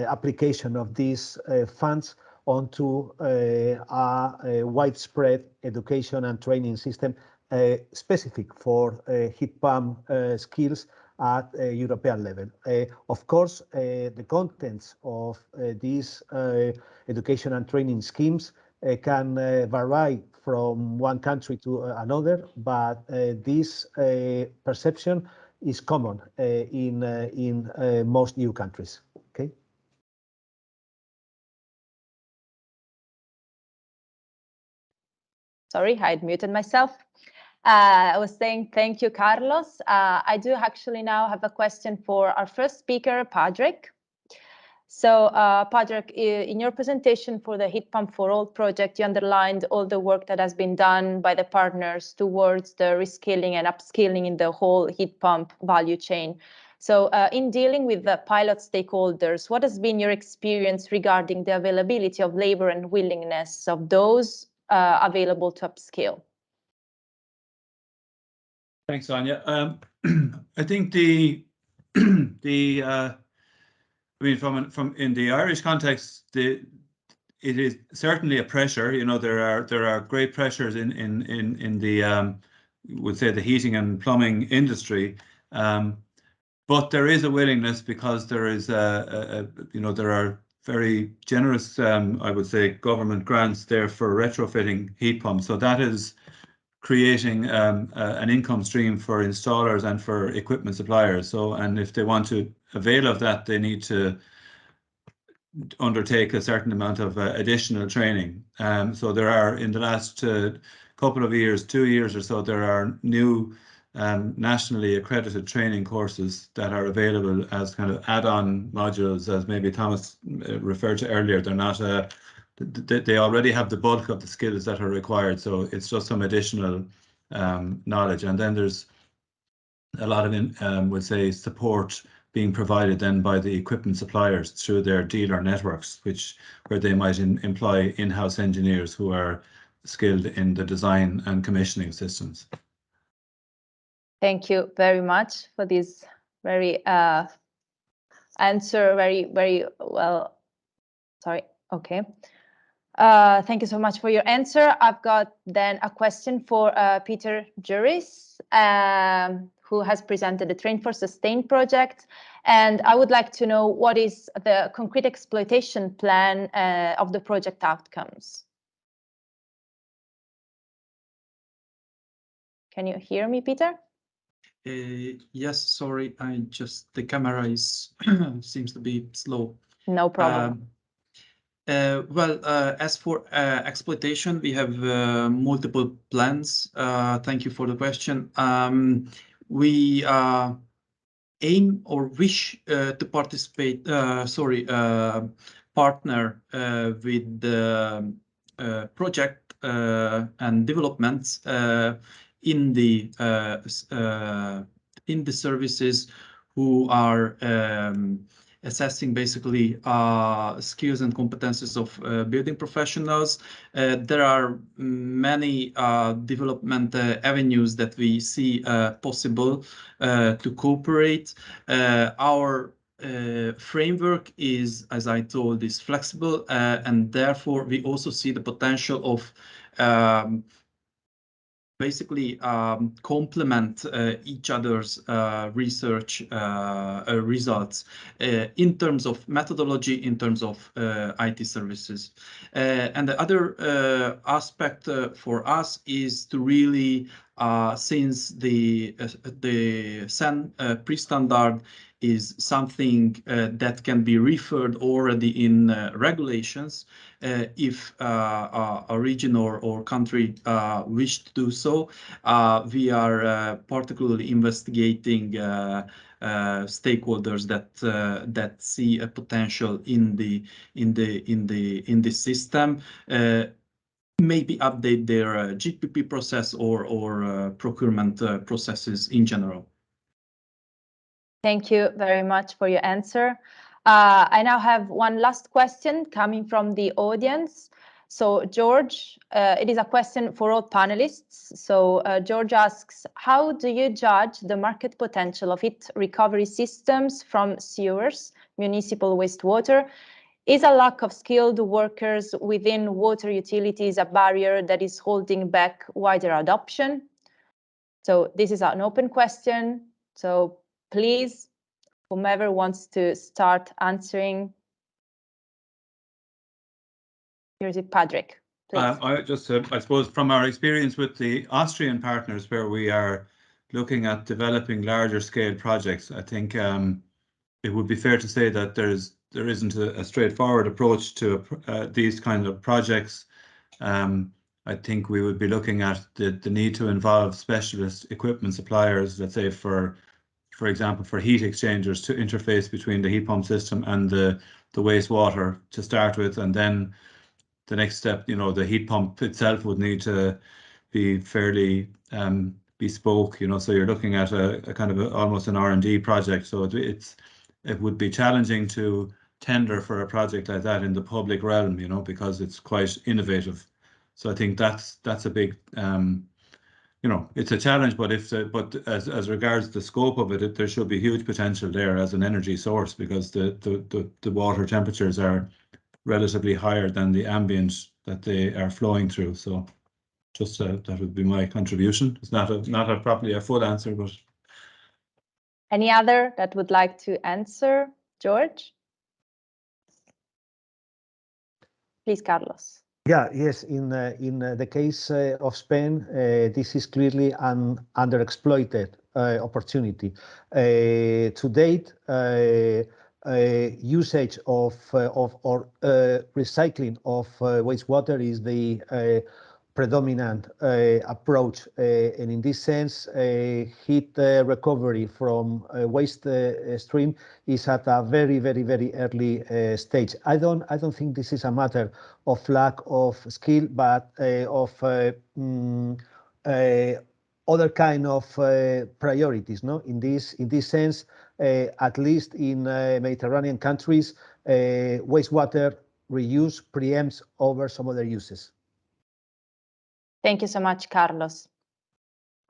application of these funds onto a widespread education and training system specific for heat pump skills at a European level. Of course, the contents of these education and training schemes can vary from one country to another, but this perception is common in most EU countries. Okay. Sorry, I had muted myself. I was saying thank you, Carlos. I do actually now have a question for our first speaker, Patrick. So, Patrick, in your presentation for the Heat Pump for All project, you underlined all the work that has been done by the partners towards the reskilling and upskilling in the whole heat pump value chain. So, in dealing with the pilot stakeholders, what has been your experience regarding the availability of labor and willingness of those available to upskill? Thanks, Anya. I think I mean, from in the Irish context, it is certainly a pressure. You know, there are great pressures in the would say the heating and plumbing industry, but there is a willingness because there is you know, there are very generous I would say government grants there for retrofitting heat pumps. So that is creating an income stream for installers and for equipment suppliers. So, and if they want to avail of that, they need to undertake a certain amount of additional training. So there are, in the last couple of years, 2 years or so, there are new nationally accredited training courses that are available as kind of add-on modules, as maybe Thomas referred to earlier. They're not they already have the bulk of the skills that are required, so it's just some additional knowledge. And then there's a lot of would say support being provided then by the equipment suppliers through their dealer networks, where they might employ in-house engineers who are skilled in the design and commissioning systems. Thank you very much for this very answer. Very well. Sorry. Okay. Thank you so much for your answer. I've got then a question for Peter Juris, who has presented the Train for Sustain project. And I would like to know what is the concrete exploitation plan of the project outcomes. Can you hear me, Peter? Yes, sorry, the camera is seems to be slow. No problem. Well, as for exploitation, we have multiple plans. Thank you for the question. We aim or wish to participate, partner with the project and developments in the services who are assessing basically skills and competences of building professionals. There are many development avenues that we see possible to cooperate. Our framework is, as I told, is flexible, and therefore we also see the potential of basically complement each other's research results in terms of methodology, in terms of IT services. And the other aspect for us is to really, since the SEN pre-standard is something that can be referred already in regulations, if a region or country wish to do so. We are particularly investigating stakeholders that see a potential in the system. Maybe update their GPP process or procurement processes in general. Thank you very much for your answer. I now have one last question coming from the audience. So George, it is a question for all panelists. So George asks, how do you judge the market potential of heat recovery systems from sewers, municipal wastewater? Is a lack of skilled workers within water utilities a barrier that is holding back wider adoption? So this is an open question. So please, whomever wants to start answering. Here's it, Patrick. I suppose from our experience with the Austrian partners, where we are looking at developing larger scale projects, I think it would be fair to say that there isn't a straightforward approach to these kind of projects. I think we would be looking at the need to involve specialist equipment suppliers, let's say for example, for heat exchangers to interface between the heat pump system and the wastewater to start with, and then the next step, the heat pump itself would need to be fairly bespoke, so you're looking at a kind of almost an R&D project. So it would be challenging to tender for a project like that in the public realm, because it's quite innovative. So I think that's a big it's a challenge, but as regards the scope of it, there should be huge potential there as an energy source, because the water temperatures are relatively higher than the ambient that they are flowing through. So just that would be my contribution. It's not probably a full answer, but. Any other that would like to answer? George? Please, Carlos. Yeah, yes. In the case of Spain, this is clearly an underexploited opportunity. To date, usage of or recycling of wastewater is the predominant approach, and in this sense, heat recovery from waste stream is at a very, very, very early stage. I don't think this is a matter of lack of skill, but of other kind of priorities. No, in this sense, at least in Mediterranean countries, wastewater reuse preempts over some other uses. Thank you so much, Carlos.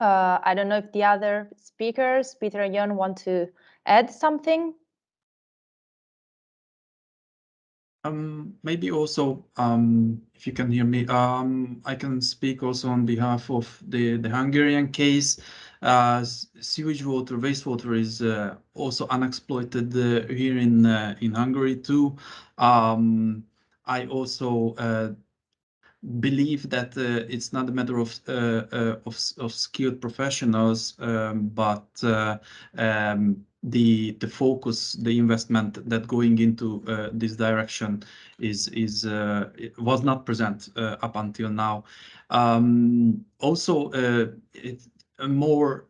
I don't know if the other speakers, Peter and Jon, want to add something? Maybe also, if you can hear me, I can speak also on behalf of the Hungarian case. Sewage water, wastewater is also unexploited here in Hungary too. I also believe that it's not a matter of skilled professionals, but the focus, the investment that going into this direction was not present up until now. Also, more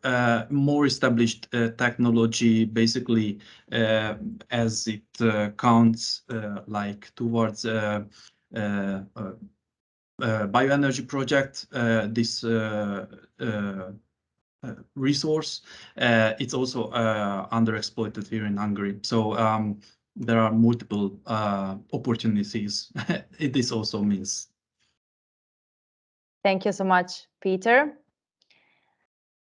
established technology, basically as it counts like towards bioenergy project, this resource, it's also underexploited here in Hungary. So there are multiple opportunities. This also means. Thank you so much, Peter.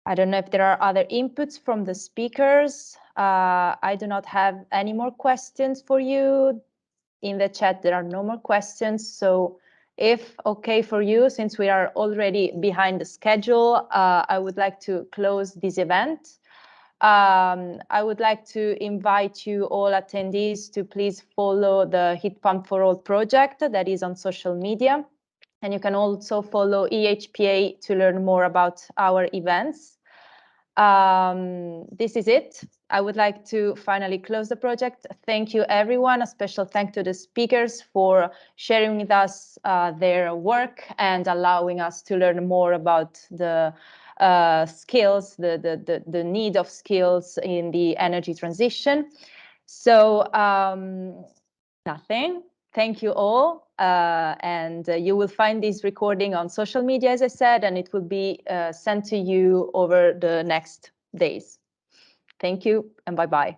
I don't know if there are other inputs from the speakers. I do not have any more questions for you. In the chat, there are no more questions. So if okay for you, since we are already behind the schedule, I would like to close this event. I would like to invite you all attendees to please follow the Heat Pump for All project that is on social media. And you can also follow EHPA to learn more about our events. This is it. I would like to finally close the project. Thank you, everyone. A special thank to the speakers for sharing with us their work and allowing us to learn more about the skills, the need of skills in the energy transition. So nothing. Thank you all. And you will find this recording on social media, as I said, and it will be sent to you over the next days. Thank you and bye-bye.